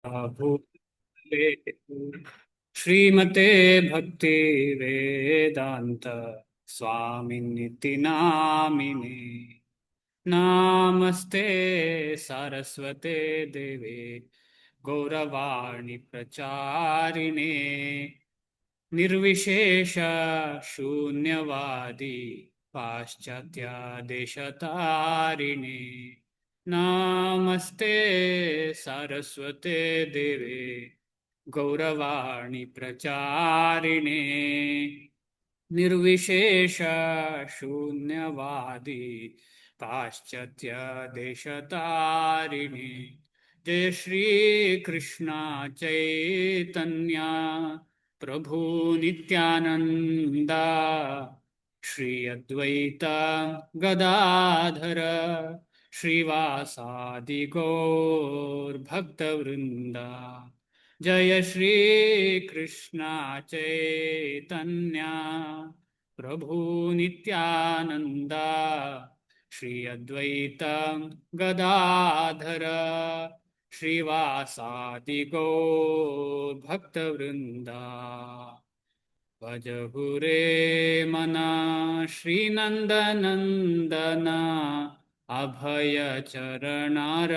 भूले श्रीमते भक्ति वेदांत स्वामिनिति नामिने। नमस्ते सरस्वते देवे गौरवाणी प्रचारिणे निर्विशेष शून्यवादी पाश्चात्य देशतारिणे। नमस्ते सरस्वते देवे गौरवाणी प्रचारिणे निर्विशेष शून्यवादी पाश्चात्य देशतारिणे। जय श्री कृष्ण चैतन्य प्रभु नित्यानंद श्री अद्वैत गदाधर श्रीवासादि गौर भक्तवृंदा। जय श्री कृष्ण चैतन्य प्रभु नित्यानंद श्री अद्वैत गदाधर श्रीवासादि गौर भक्तवृंदा। भजहुरे मना श्रीनंदनंदन अभय चरणारविंदरे।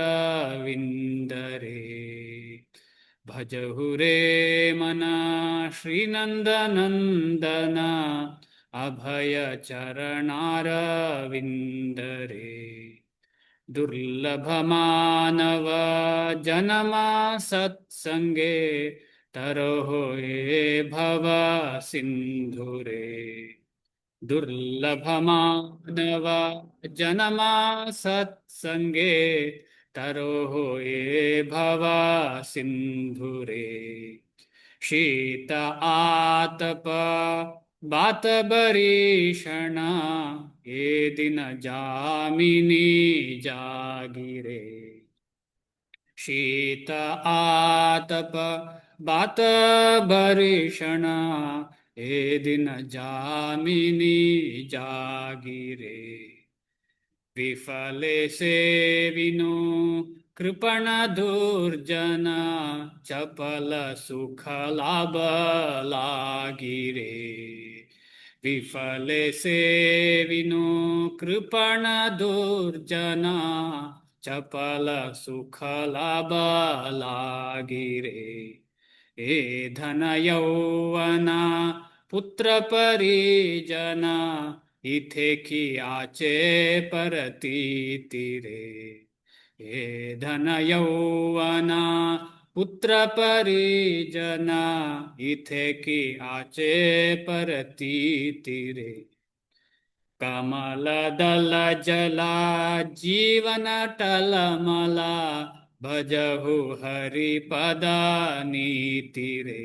भजहुरे मना श्रीनंदनंदन अभय चरणारविंदरे। दुर्लभ मानव जनमा सत्संगे तरोहो ये भव सिंधुरे। दुर्लभ मानव जनमा सत्संगे तरोहो ये भव सिंधुरे। शीत आतप बात बरीषण ये दिन जामिनी जागिरे। शीत आतप बात बरीषण ये दिन जामिनी जागिरे। विफले से विनु कृपण दुर्जन चपल सुख लाभ लागिरे। विफले से विनु कृपण दुर्जन चपल सुख लाभ लागिरे। ए धन यौवना पुत्र परिजन इथे कियाचे परतीति रे। हे धन यौवना पुत्र परिजन इथे कियाचे परतीति रे। कमल दल जला जीवन टलमला भजहु हरि पद नीति रे।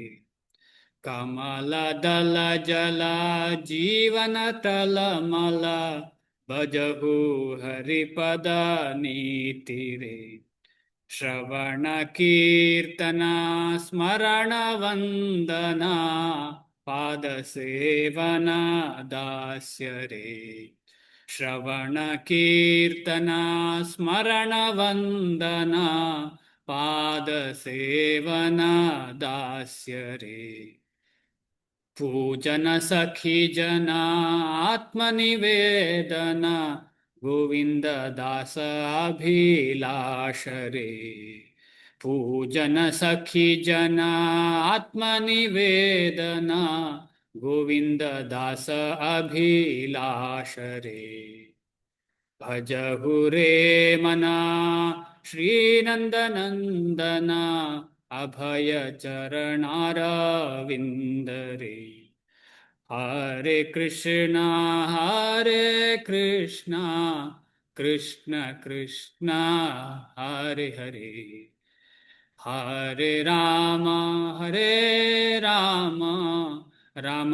कमल दल जला जीवन टलमल भजहु हरिपद नीति रे। श्रवण कीर्तन स्मरण वंदना पाद सेवन दास्य रे। श्रवण कीर्तन स्मरण वंदना पाद सेवन दास्य रे। पूजन सखी जना आत्मनिवेदन गोविंद दास अभिलाष रे। पूजन सखी जना आत्मनिवेदन गोविंद दास अभिलाष रे। भजहु रे मना श्रीनंदनंदन अभय चरणारविंदरे। हरे कृष्णा कृष्ण कृष्ण हरे हरे। हरे राम राम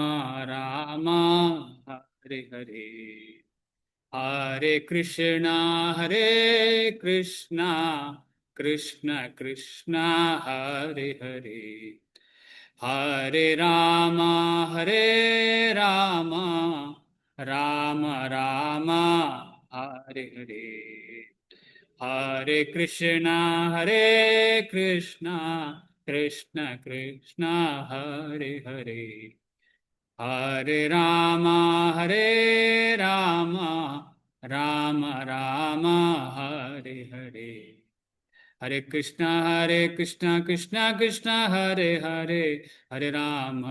राम हरे हरे। हरे कृष्णा कृष्ण कृष्ण हरे हरे। हरे राम राम राम राम हरे हरे। ಹರೇ ಕೃಷ್ಣ ಕೃಷ್ಣ ಕೃಷ್ಣ ಹರೇ ಹರೇ ಹರೇ ಹರೇ ರಾಮ ರಾಮ ರಾಮ ಹರೇ ಹರೇ ಹರೇ ಕೃಷ್ಣ ಕೃಷ್ಣ ಕೃಷ್ಣ ಹರೇ ಹರೇ ಹರೇ ರಾಮ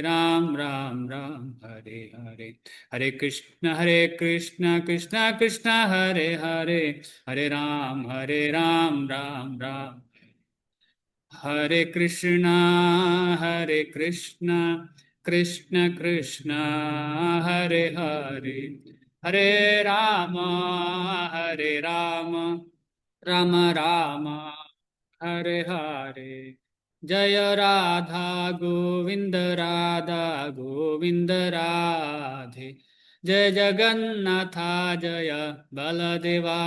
ರಾಮ ರಾಮ ಹರೇ ಹರೇ ಹರೇ ಕೃಷ್ಣ ಕೃಷ್ಣ ಕೃಷ್ಣ ಹರೇ ಹರೇ ಹರೇ ರಾಮ ರಾಮ ರಾಮ ಹರೇ ಕೃಷ್ಣ ಕೃಷ್ಣ ಕೃಷ್ಣ ಹರೇ ಹರೇ ಹರೇ ರಾಮ ರಾಮ ರಾಮ ರಾಮ ಹರೇ ಹರೇ ಜಯ ರಾಧಾ ಗೋವಿಂದ ರಾಧೆ ಜಯ ಜಗನ್ನಾಥ ಜಯ ಬಲದೇವಾ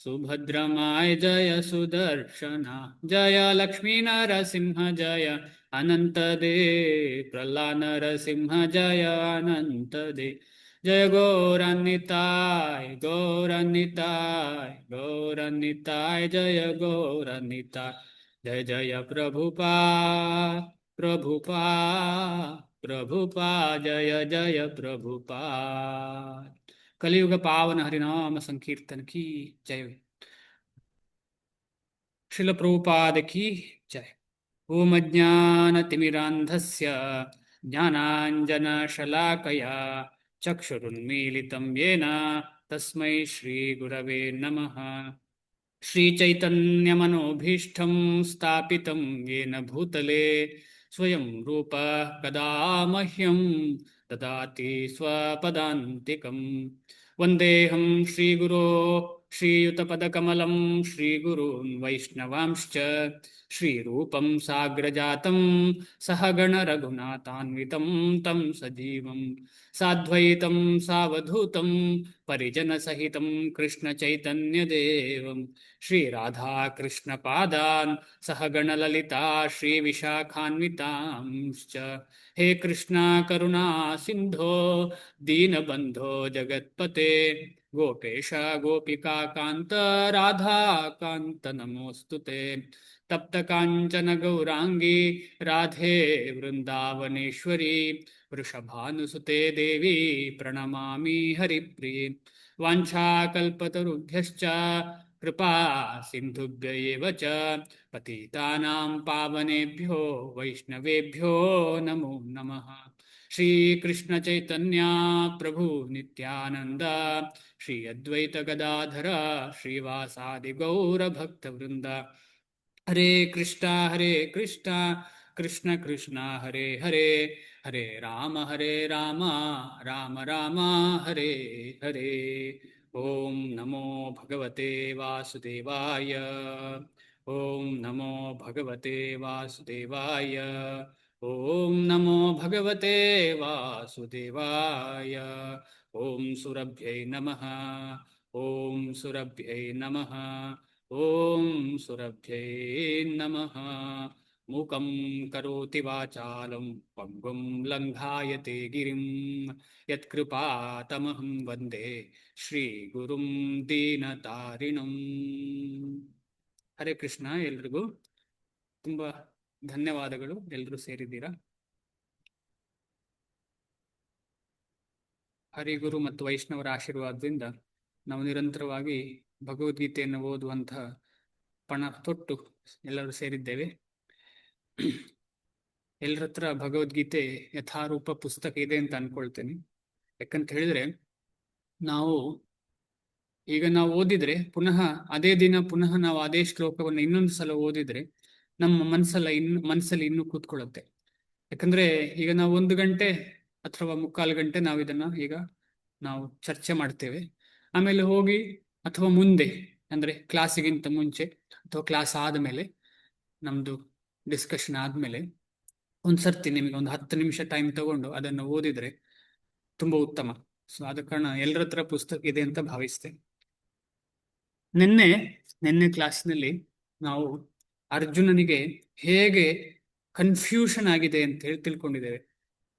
ಸುಭದ್ರಮಾಯ ಜಯ ಸುದರ್ಶನ ಜಯ ಲಕ್ಷ್ಮೀ ನರಸಿಂಹ ಜಯ ಅನಂತ ದೇ ಪ್ರಹ್ಲಾದ ನರಸಿಂಹ ಜಯ ಅನಂತ ದೇ जय गौरनिताय जय गौरनिताय जय जय प्रभुपा जय जय प्रभुपा कलियुग पावन हरिनाम संकीर्तन की जय श्रील प्रभुपाद की जय ओम अज्ञानतिमिरान्धस्य ज्ञानाञ्जनशलाकया चक्षुरुन्मीलितं येन तस्मै श्रीगुरवे नमः श्रीचैतन्यमनोभीष्टं स्थापितं येन भूतले स्वयं रूप कदा मह्यं ददाति स्वपदान्तिकं वन्देऽहं श्रीगुरो श्रीयुतपदकमलं श्रीगुरून् वैष्णवांश्च श्रीरूपं साग्रजातं सहगणरघुनाथान्वितं तं सजीवं साद्वैतं सावधूतं परिजनसहितं कृष्णचैतन्यदेवं श्रीराधाकृष्णपादान् सहगणललिता श्रीविशाखान्वितांश्च हे कृष्णा करुणा सिन्धो दीनबन्धो जगत्पते गोपेश गोपिका कान्त राधा कान्त नमोऽस्तु ते तप्त काञ्चन गौरांगी राधे वृन्दावनेश्वरी वृषभानुसुते देवी प्रणमामि हरिप्रिये वाञ्छाकल्पतरुभ्यश्च कृपा सिन्धुभ्य एव च पतितानां पावनेभ्यो वैष्णवेभ्यो नमो नमः श्रीकृष्ण चैतन्य प्रभु नित्यानंद श्री अद्वैत गदाधर श्रीवासादि गौर भक्तवृंद हरे कृष्णा कृष्ण कृष्ण हरे हरे हरे राम राम राम हरे हरे ओम नमो भगवते वासुदेवाय ओम नमो भगवते वासुदेवाय ओम नमो भगवते वासुदेवाय ओम सुरभ्यै नमः ओम सुरभ्यै नमः ओम सुरभ्यै नमः मूकं करोति वाचालं पङ्गुं लङ्घायते गिरिं यत्कृपातमहं वन्दे श्रीगुरुं दीनतारिणं ಹರೇ ಕೃಷ್ಣ. ಎಲ್ರಿಗೂ ತುಂಬಾ ಧನ್ಯವಾದಗಳು. ಎಲ್ಲರೂ ಸೇರಿದ್ದೀರಾ. ಹರಿಗುರು ಮತ್ತು ವೈಷ್ಣವರ ಆಶೀರ್ವಾದದಿಂದ ನಾವು ನಿರಂತರವಾಗಿ ಭಗವದ್ಗೀತೆಯನ್ನು ಓದುವಂತಹ ಪಣ ತೊಟ್ಟು ಎಲ್ಲರೂ ಸೇರಿದ್ದೇವೆ. ಎಲ್ಲರ ಹತ್ರ ಭಗವದ್ಗೀತೆ ಯಥಾರೂಪ ಪುಸ್ತಕ ಇದೆ ಅಂತ ಅನ್ಕೊಳ್ತೇನೆ. ಯಾಕಂತ ಹೇಳಿದ್ರೆ ನಾವು ಓದಿದ್ರೆ ಪುನಃ ಅದೇ ದಿನ ಪುನಃ ನಾವು ಅದೇ ಶ್ಲೋಕವನ್ನು ಇನ್ನೊಂದು ಸಲ ಓದಿದ್ರೆ ನಮ್ಮ ಮನಸ್ಸಲ್ಲಿ ಇನ್ನೂ ಕೂತ್ಕೊಳ್ಳುತ್ತೆ. ಯಾಕಂದ್ರೆ ಈಗ ನಾವು 1 ಗಂಟೆ ಅಥವಾ 3/4 ಗಂಟೆ ನಾವು ಚರ್ಚೆ ಮಾಡ್ತೇವೆ. ಆಮೇಲೆ ಹೋಗಿ ಅಥವಾ ಮುಂದೆ ಅಂದ್ರೆ ಕ್ಲಾಸಿಗಿಂತ ಮುಂಚೆ ಅಥವಾ ಕ್ಲಾಸ್ ಆದ್ಮೇಲೆ ನಮ್ದು ಡಿಸ್ಕಷನ್ ಆದ್ಮೇಲೆ ಒಂದ್ಸರ್ತಿ ನಿಮಗೆ ಒಂದು 10 ನಿಮಿಷ ಟೈಮ್ ತಗೊಂಡು ಅದನ್ನು ಓದಿದ್ರೆ ತುಂಬಾ ಉತ್ತಮ. ಸೊ ಆದ ಕಾರಣ ಎಲ್ಲರ ಹತ್ರ ಪುಸ್ತಕ ಇದೆ ಅಂತ ಭಾವಿಸ್ತೇನೆ. ನಿನ್ನೆ ಕ್ಲಾಸ್ನಲ್ಲಿ ನಾವು ಅರ್ಜುನನಿಗೆ ಹೇಗೆ ಕನ್ಫ್ಯೂಷನ್ ಆಗಿದೆ ಅಂತ ಹೇಳಿ ತಿಳ್ಕೊಂಡಿದ್ದೇವೆ.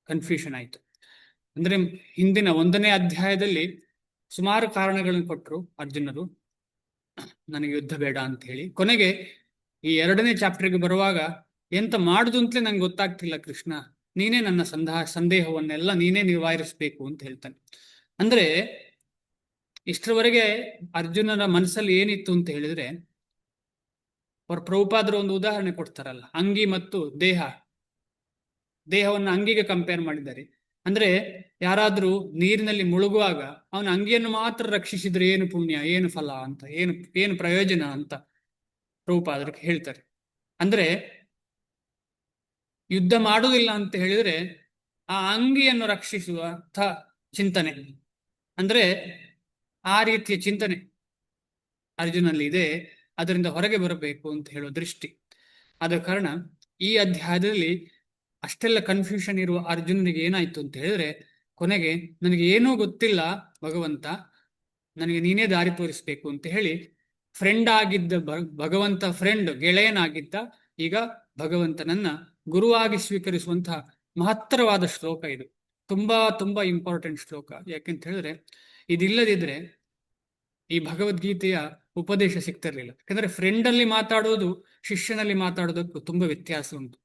ಕನ್ಫ್ಯೂಷನ್ ಆಯ್ತು ಅಂದ್ರೆ ಹಿಂದಿನ 1ನೇ ಅಧ್ಯಾಯದಲ್ಲಿ ಸುಮಾರು ಕಾರಣಗಳನ್ನು ಕೊಟ್ಟರು ಅರ್ಜುನರು. ನನಗೆ ಯುದ್ಧ ಬೇಡ ಅಂತ ಹೇಳಿ. ಕೊನೆಗೆ ಈ 2ನೇ ಚಾಪ್ಟರ್ಗೆ ಬರುವಾಗ ಎಂತ ಮಾಡುದು ಅಂತಲೇ ನಂಗೆ ಗೊತ್ತಾಗ್ತಿಲ್ಲ ಕೃಷ್ಣ, ನೀನೇ ನನ್ನ ಸಂದೇಹವನ್ನೆಲ್ಲ ನೀನೇ ನಿವಾರಿಸಬೇಕು ಅಂತ ಹೇಳ್ತಾನೆ. ಅಂದ್ರೆ ಇಷ್ಟರವರೆಗೆ ಅರ್ಜುನನ ಮನಸ್ಸಲ್ಲಿ ಏನಿತ್ತು ಅಂತ ಹೇಳಿದ್ರೆ, ಅವ್ರ ಪ್ರಭುಪಾದರು ಒಂದು ಉದಾಹರಣೆ ಕೊಡ್ತಾರಲ್ಲ, ಅಂಗಿ ಮತ್ತು ದೇಹವನ್ನು ಅಂಗಿಗೆ ಕಂಪೇರ್ ಮಾಡಿದ್ದಾರೆ. ಅಂದ್ರೆ ಯಾರಾದ್ರೂ ನೀರಿನಲ್ಲಿ ಮುಳುಗುವಾಗ ಅವನ ಅಂಗಿಯನ್ನು ಮಾತ್ರ ರಕ್ಷಿಸಿದ್ರೆ ಏನು ಪುಣ್ಯ, ಏನು ಫಲ ಅಂತ, ಏನು ಪ್ರಯೋಜನ ಅಂತ ಪ್ರಭುಪಾದರು ಹೇಳ್ತಾರೆ. ಅಂದ್ರೆ ಯುದ್ಧ ಮಾಡುವುದಿಲ್ಲ ಅಂತ ಹೇಳಿದ್ರೆ ಆ ಅಂಗಿಯನ್ನು ರಕ್ಷಿಸುವ ಚಿಂತನೆ, ಅಂದ್ರೆ ಆ ರೀತಿಯ ಚಿಂತನೆ ಅರ್ಜುನಲ್ಲಿ ಇದೆ. ಅದರಿಂದ ಹೊರಗೆ ಬರಬೇಕು ಅಂತ ಹೇಳೋ ದೃಷ್ಟಿ. ಆದ ಕಾರಣ ಈ ಅಧ್ಯಾಯದಲ್ಲಿ ಅಷ್ಟೆಲ್ಲ ಕನ್ಫ್ಯೂಷನ್ ಇರುವ ಅರ್ಜುನನಿಗೆ ಏನಾಯ್ತು ಅಂತ ಹೇಳಿದ್ರೆ, ಕೊನೆಗೆ ನನಗೆ ಏನೂ ಗೊತ್ತಿಲ್ಲ ಭಗವಂತ, ನನಗೆ ನೀನೇ ದಾರಿ ತೋರಿಸ್ಬೇಕು ಅಂತ ಹೇಳಿ ಫ್ರೆಂಡ್ ಆಗಿದ್ದ ಭಗವಂತ, ಗೆಳೆಯನಾಗಿದ್ದ, ಈಗ ಭಗವಂತನನ್ನ ಗುರುವಾಗಿ ಸ್ವೀಕರಿಸುವಂತಹ ಮಹತ್ತರವಾದ ಶ್ಲೋಕ ಇದು. ತುಂಬಾ ತುಂಬಾ ಇಂಪಾರ್ಟೆಂಟ್ ಶ್ಲೋಕ. ಯಾಕೆಂತ ಹೇಳಿದ್ರೆ ಇದಿಲ್ಲದಿದ್ರೆ ಈ ಭಗವದ್ಗೀತೆಯ ಉಪದೇಶ ಸಿಗ್ತಿರ್ಲಿಲ್ಲ. ಯಾಕಂದ್ರೆ ಫ್ರೆಂಡಲ್ಲಿ ಮಾತಾಡೋದು ಶಿಷ್ಯನಲ್ಲಿ ಮಾತಾಡೋದಕ್ಕೂ ತುಂಬಾ ವ್ಯತ್ಯಾಸ ಉಂಟು.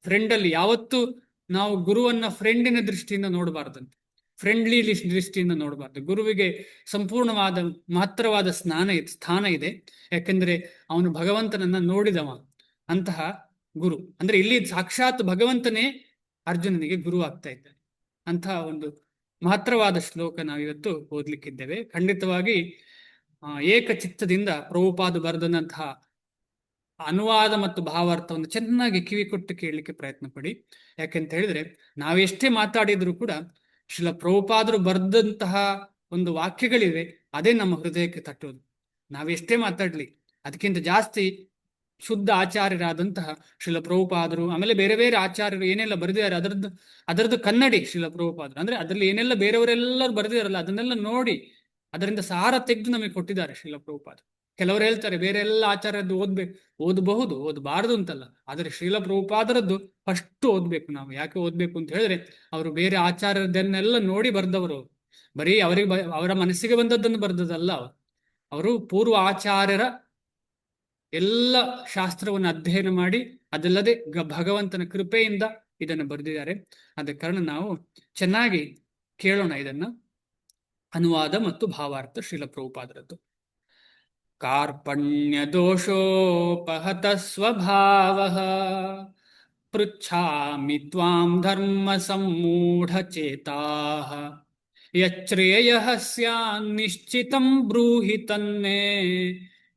ಫ್ರೆಂಡಲ್ಲಿ ಯಾವತ್ತೂ ನಾವು ಗುರುವನ್ನ ಫ್ರೆಂಡಿನ ದೃಷ್ಟಿಯಿಂದ ನೋಡಬಾರ್ದಂತೆ, ಫ್ರೆಂಡ್ಲಿ ದೃಷ್ಟಿಯಿಂದ ನೋಡಬಾರ್ದು. ಗುರುವಿಗೆ ಸಂಪೂರ್ಣವಾದ ಮಹತ್ತರವಾದ ಸ್ಥಾನ ಇದೆ. ಯಾಕೆಂದ್ರೆ ಅವನು ಭಗವಂತನನ್ನ ನೋಡಿದವ. ಅಂತಹ ಗುರು ಅಂದ್ರೆ ಇಲ್ಲಿ ಸಾಕ್ಷಾತ್ ಭಗವಂತನೇ ಅರ್ಜುನನಿಗೆ ಗುರು ಆಗ್ತಾ ಇದ್ದಾನೆ. ಅಂತಹ ಒಂದು ಮಹತ್ತರವಾದ ಶ್ಲೋಕ ನಾವಿವತ್ತು ಓದ್ಲಿಕ್ಕಿದ್ದೇವೆ. ಖಂಡಿತವಾಗಿ ಏಕಚಿತ್ತದಿಂದ ಪ್ರಭುಪಾದ ಬರೆದಂತಹ ಅನುವಾದ ಮತ್ತು ಭಾವಾರ್ಥವನ್ನು ಚೆನ್ನಾಗಿ ಕಿವಿ ಕೊಟ್ಟು ಕೇಳಲಿಕ್ಕೆ ಪ್ರಯತ್ನ ಪಡಿ. ಯಾಕೆಂತ ಹೇಳಿದ್ರೆ ನಾವೆಷ್ಟೇ ಮಾತಾಡಿದ್ರು ಕೂಡ ಶ್ರೀಲ ಪ್ರಭುಪಾದರು ಬರೆದಂತಹ ಒಂದು ವಾಕ್ಯಗಳಿವೆ, ಅದೇ ನಮ್ಮ ಹೃದಯಕ್ಕೆ ತಟ್ಟುವುದು. ನಾವೆಷ್ಟೇ ಮಾತಾಡ್ಲಿ ಅದಕ್ಕಿಂತ ಜಾಸ್ತಿ ಶುದ್ಧ ಆಚಾರ್ಯರಾದಂತಹ ಶ್ರೀಲ ಪ್ರಭುಪಾದರು, ಆಮೇಲೆ ಬೇರೆ ಬೇರೆ ಆಚಾರ್ಯರು ಏನೆಲ್ಲ ಬರೆದಿದ್ದಾರೆ ಅದರದ್ದು ಕನ್ನಡಿ ಶ್ರೀಲ ಪ್ರಭುಪಾದರು. ಅಂದ್ರೆ ಅದರಲ್ಲಿ ಏನೆಲ್ಲ ಬೇರೆಯವರೆಲ್ಲರೂ ಬರೆದಿದಾರಲ್ಲ ಅದನ್ನೆಲ್ಲ ನೋಡಿ ಅದರಿಂದ ಸಾರ ತೆಗೆದು ನಮಗೆ ಕೊಟ್ಟಿದ್ದಾರೆ ಶ್ರೀಲ ಪ್ರಭುಪಾದರು. ಕೆಲವರು ಹೇಳ್ತಾರೆ ಬೇರೆ ಎಲ್ಲ ಆಚಾರ್ಯದ್ದು ಓದಬಹುದು, ಓದಬಾರದು ಅಂತಲ್ಲ, ಆದರೆ ಶ್ರೀಲ ಪ್ರಭುಪಾದರದ್ದು ಫಸ್ಟ್ ಓದ್ಬೇಕು ನಾವು. ಯಾಕೆ ಓದ್ಬೇಕು ಅಂತ ಹೇಳಿದ್ರೆ ಅವರು ಬೇರೆ ಆಚಾರ್ಯದನ್ನೆಲ್ಲ ನೋಡಿ ಬರ್ದವರು. ಬರೀ ಅವರ ಮನಸ್ಸಿಗೆ ಬಂದದ್ದನ್ನು ಬರ್ದದಲ್ಲ. ಅವರು ಪೂರ್ವ ಆಚಾರ್ಯರ ಎಲ್ಲ ಶಾಸ್ತ್ರವನ್ನು ಅಧ್ಯಯನ ಮಾಡಿ ಅದಲ್ಲದೆ ಭಗವಂತನ ಕೃಪೆಯಿಂದ ಇದನ್ನು ಬರೆದಿದ್ದಾರೆ. ಆದ ಕಾರಣ ನಾವು ಚೆನ್ನಾಗಿ ಕೇಳೋಣ ಇದನ್ನ. ಅನುವಾದ ಮತ್ತು ಭಾವಾರ್ಥ ಶ್ರೀಲ ಪ್ರಭುಪಾದರದ್ದು. ಕಾರ್ಪಣ್ಯ ದೋಷೋಪಹತ ಸ್ವಭಾವಃ ಪೃಚ್ಛಾಮಿ ತ್ವಾಂ ಧರ್ಮ ಸಮ್ಮೂಢಚೇತಾಃ ಯಚ್ಛ್ರೇಯಃ ಸ್ಯಾನ್ನಿಶ್ಚಿತಂ ಬ್ರೂಹಿ ತನ್ಮೇ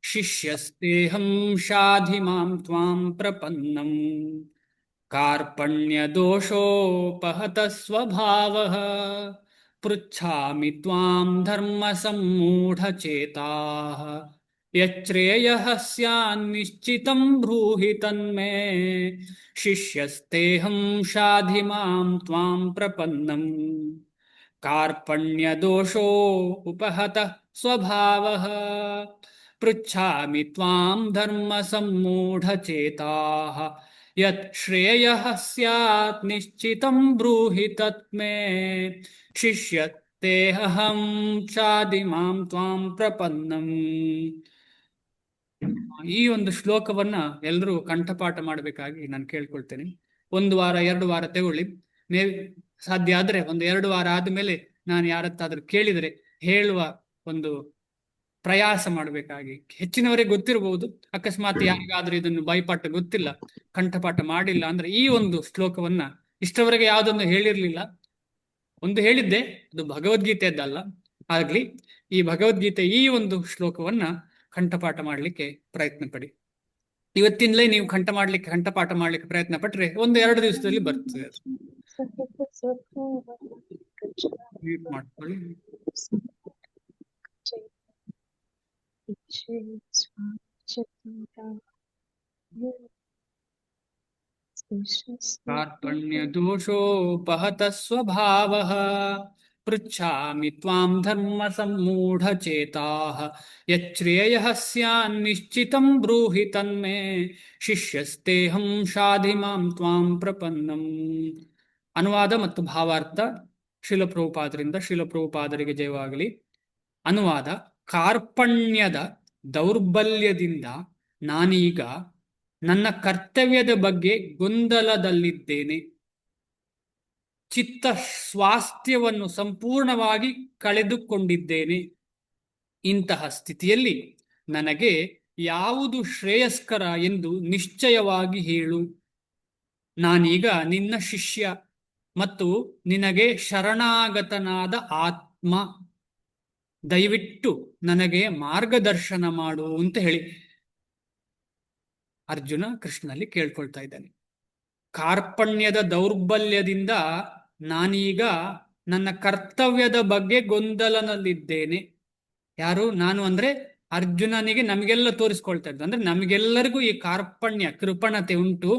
ಶಿಷ್ಯಸ್ತೇಹಂ ಶಾಧಿ ಮಾಂ ತ್ವಾಂ ಪ್ರಪನ್ನಂ. ಕಾರ್ಪಣ್ಯ ದೋಷೋಪಹತ ಸ್ವಭಾವಃ ಪೃಚ್ಛಾಮಿ ತ್ವಾಂ ಧರ್ಮ ಸಮ್ಮೂಢಚೇತಾಃ ಯಚ್ಛ್ರೇಯಃ ಸ್ಯಾನ್ನಿಶ್ಚಿತಂ ಬ್ರೂಹಿ ತನ್ಮೇ ಶಿಷ್ಯಸ್ತೇಹಂ ಶಾಧಿ ಮಾಂ ತ್ವಾಂ ಪ್ರಪನ್ನಂ. ಕಾರ್ಪಣ್ಯ ದೋಷೋ ಉಪಹತ ಸ್ವಭಾವಃ ಪೃಚ್ಛಾಮಿ ತ್ವಾಂ ಧರ್ಮ ಸಮ್ಮೂಢಚೇತಾಃ ಯತ್ ಶ್ರೇಯಃ ಸ್ಯಾತ್ ನಿಶ್ಚಿತಂ ಬ್ರೂಹಿ ತತ್ಮೇ ಶಿಷ್ಯತ್ತೇಹಂ ಶಾಧಿ ಮಾಂ ತ್ವಾಂ ಪ್ರಪನ್ನಂ. ಈ ಒಂದು ಶ್ಲೋಕವನ್ನ ಎಲ್ಲರೂ ಕಂಠಪಾಠ ಮಾಡಬೇಕಾಗಿ ನಾನು ಕೇಳ್ಕೊಳ್ತೇನೆ. 1 ವಾರ 2 ವಾರ ತಗೊಳ್ಳಿ. ಸಾಧ್ಯ ಆದ್ರೆ ಒಂದು 2 ವಾರ ಆದ್ಮೇಲೆ ನಾನು ಯಾರತ್ತಾದ್ರೂ ಕೇಳಿದರೆ ಹೇಳುವ ಒಂದು ಪ್ರಯಾಸ ಮಾಡಬೇಕಾಗಿ. ಹೆಚ್ಚಿನವರಿಗೆ ಗೊತ್ತಿರಬಹುದು, ಅಕಸ್ಮಾತ್ ಯಾರಿಗಾದ್ರೂ ಇದನ್ನು ಬಾಯ್ಪಾಠ ಗೊತ್ತಿಲ್ಲ, ಕಂಠಪಾಠ ಮಾಡಿಲ್ಲ ಅಂದ್ರೆ ಈ ಒಂದು ಶ್ಲೋಕವನ್ನ ಇಷ್ಟವರೆಗೆ ಯಾವುದೊಂದು ಹೇಳಿರ್ಲಿಲ್ಲ, ಒಂದು ಹೇಳಿದ್ದೆ, ಅದು ಭಗವದ್ಗೀತೆಯದ್ದಲ್ಲ ಆಗ್ಲಿ, ಈ ಭಗವದ್ಗೀತೆ ಈ ಒಂದು ಶ್ಲೋಕವನ್ನ ಕಂಠಪಾಠ ಮಾಡ್ಲಿಕ್ಕೆ ಪ್ರಯತ್ನ ಪಡಿ. ಇವತ್ತಿಂದಲೇ ನೀವು ಕಂಠಪಾಠ ಮಾಡ್ಲಿಕ್ಕೆ ಪ್ರಯತ್ನ ಪಟ್ರೆ 1-2 ದಿವಸದಲ್ಲಿ ಬರ್ತದೆ ಅದು. ಮಾಡ್ಕೊಳ್ಳಿ. ಕಾರ್ಪಣ್ಯ ದೋಷೋಪಹತ ಸ್ವಭಾವಃ ಪೃಚ್ಛಾಮಿ ತ್ವಾಂ ಧರ್ಮ ಸಮ್ಮೂಢಚೇತಾಃ ಯಚ್ಛ್ರೇಯಃ ಸ್ಯಾನ್ನಿಶ್ಚಿತಂ ಬ್ರೂಹಿ ತನ್ಮೇ ಶಿಷ್ಯಸ್ತೇಹಂ ಶಾಧಿ ಮಾಂ ತ್ವಾಂ ಪ್ರಪನ್ನಂ. ಅನುವಾದ ಮತ್ತು ಭಾವಾರ್ಥ ಶ್ರೀಲ ಪ್ರಭುಪಾದರಿಂದ ಶ್ರೀಲ ಪ್ರಭುಪಾದರಿಗೆ ಜಯವಾಗಲಿ. ಅನುವಾದ: ಕಾರ್ಪಣ್ಯದ ದೌರ್ಬಲ್ಯದಿಂದ ನಾನೀಗ ನನ್ನ ಕರ್ತವ್ಯದ ಬಗ್ಗೆ ಗೊಂದಲದಲ್ಲಿದ್ದೇನೆ. ಚಿತ್ತ ಸ್ವಾಸ್ಥ್ಯವನ್ನು ಸಂಪೂರ್ಣವಾಗಿ ಕಳೆದುಕೊಂಡಿದ್ದೇನೆ. ಇಂತಹ ಸ್ಥಿತಿಯಲ್ಲಿ ನನಗೆ ಯಾವುದು ಶ್ರೇಯಸ್ಕರ ಎಂದು ನಿಶ್ಚಯವಾಗಿ ಹೇಳು. ನಾನೀಗ ನಿನ್ನ ಶಿಷ್ಯ ಮತ್ತು ನಿನಗೆ ಶರಣಾಗತನಾದ ಆತ್ಮ. ದಯವಿಟ್ಟು ನನಗೆ ಮಾರ್ಗದರ್ಶನ ಮಾಡು ಅಂತ ಹೇಳಿ ಅರ್ಜುನ ಕೃಷ್ಣನಲ್ಲಿ ಕೇಳ್ಕೊಳ್ತಾ ಇದ್ದಾನೆ. ಕಾರ್ಪಣ್ಯದ ದೌರ್ಬಲ್ಯದಿಂದ ನಾನೀಗ ನನ್ನ ಕರ್ತವ್ಯದ ಬಗ್ಗೆ ಗೊಂದಲನಲ್ಲಿದ್ದೇನೆ. ಯಾರು? ನಾನು ಅಂದ್ರೆ ಅರ್ಜುನನಿಗೆ ನಮಗೆಲ್ಲ ತೋರಿಸ್ಕೊಳ್ತಾ ಇದ್ದು. ಅಂದ್ರೆ ನಮಗೆಲ್ಲರಿಗೂ ಈ ಕಾರ್ಪಣ್ಯ, ಕೃಪಣತೆ ಉಂಟು,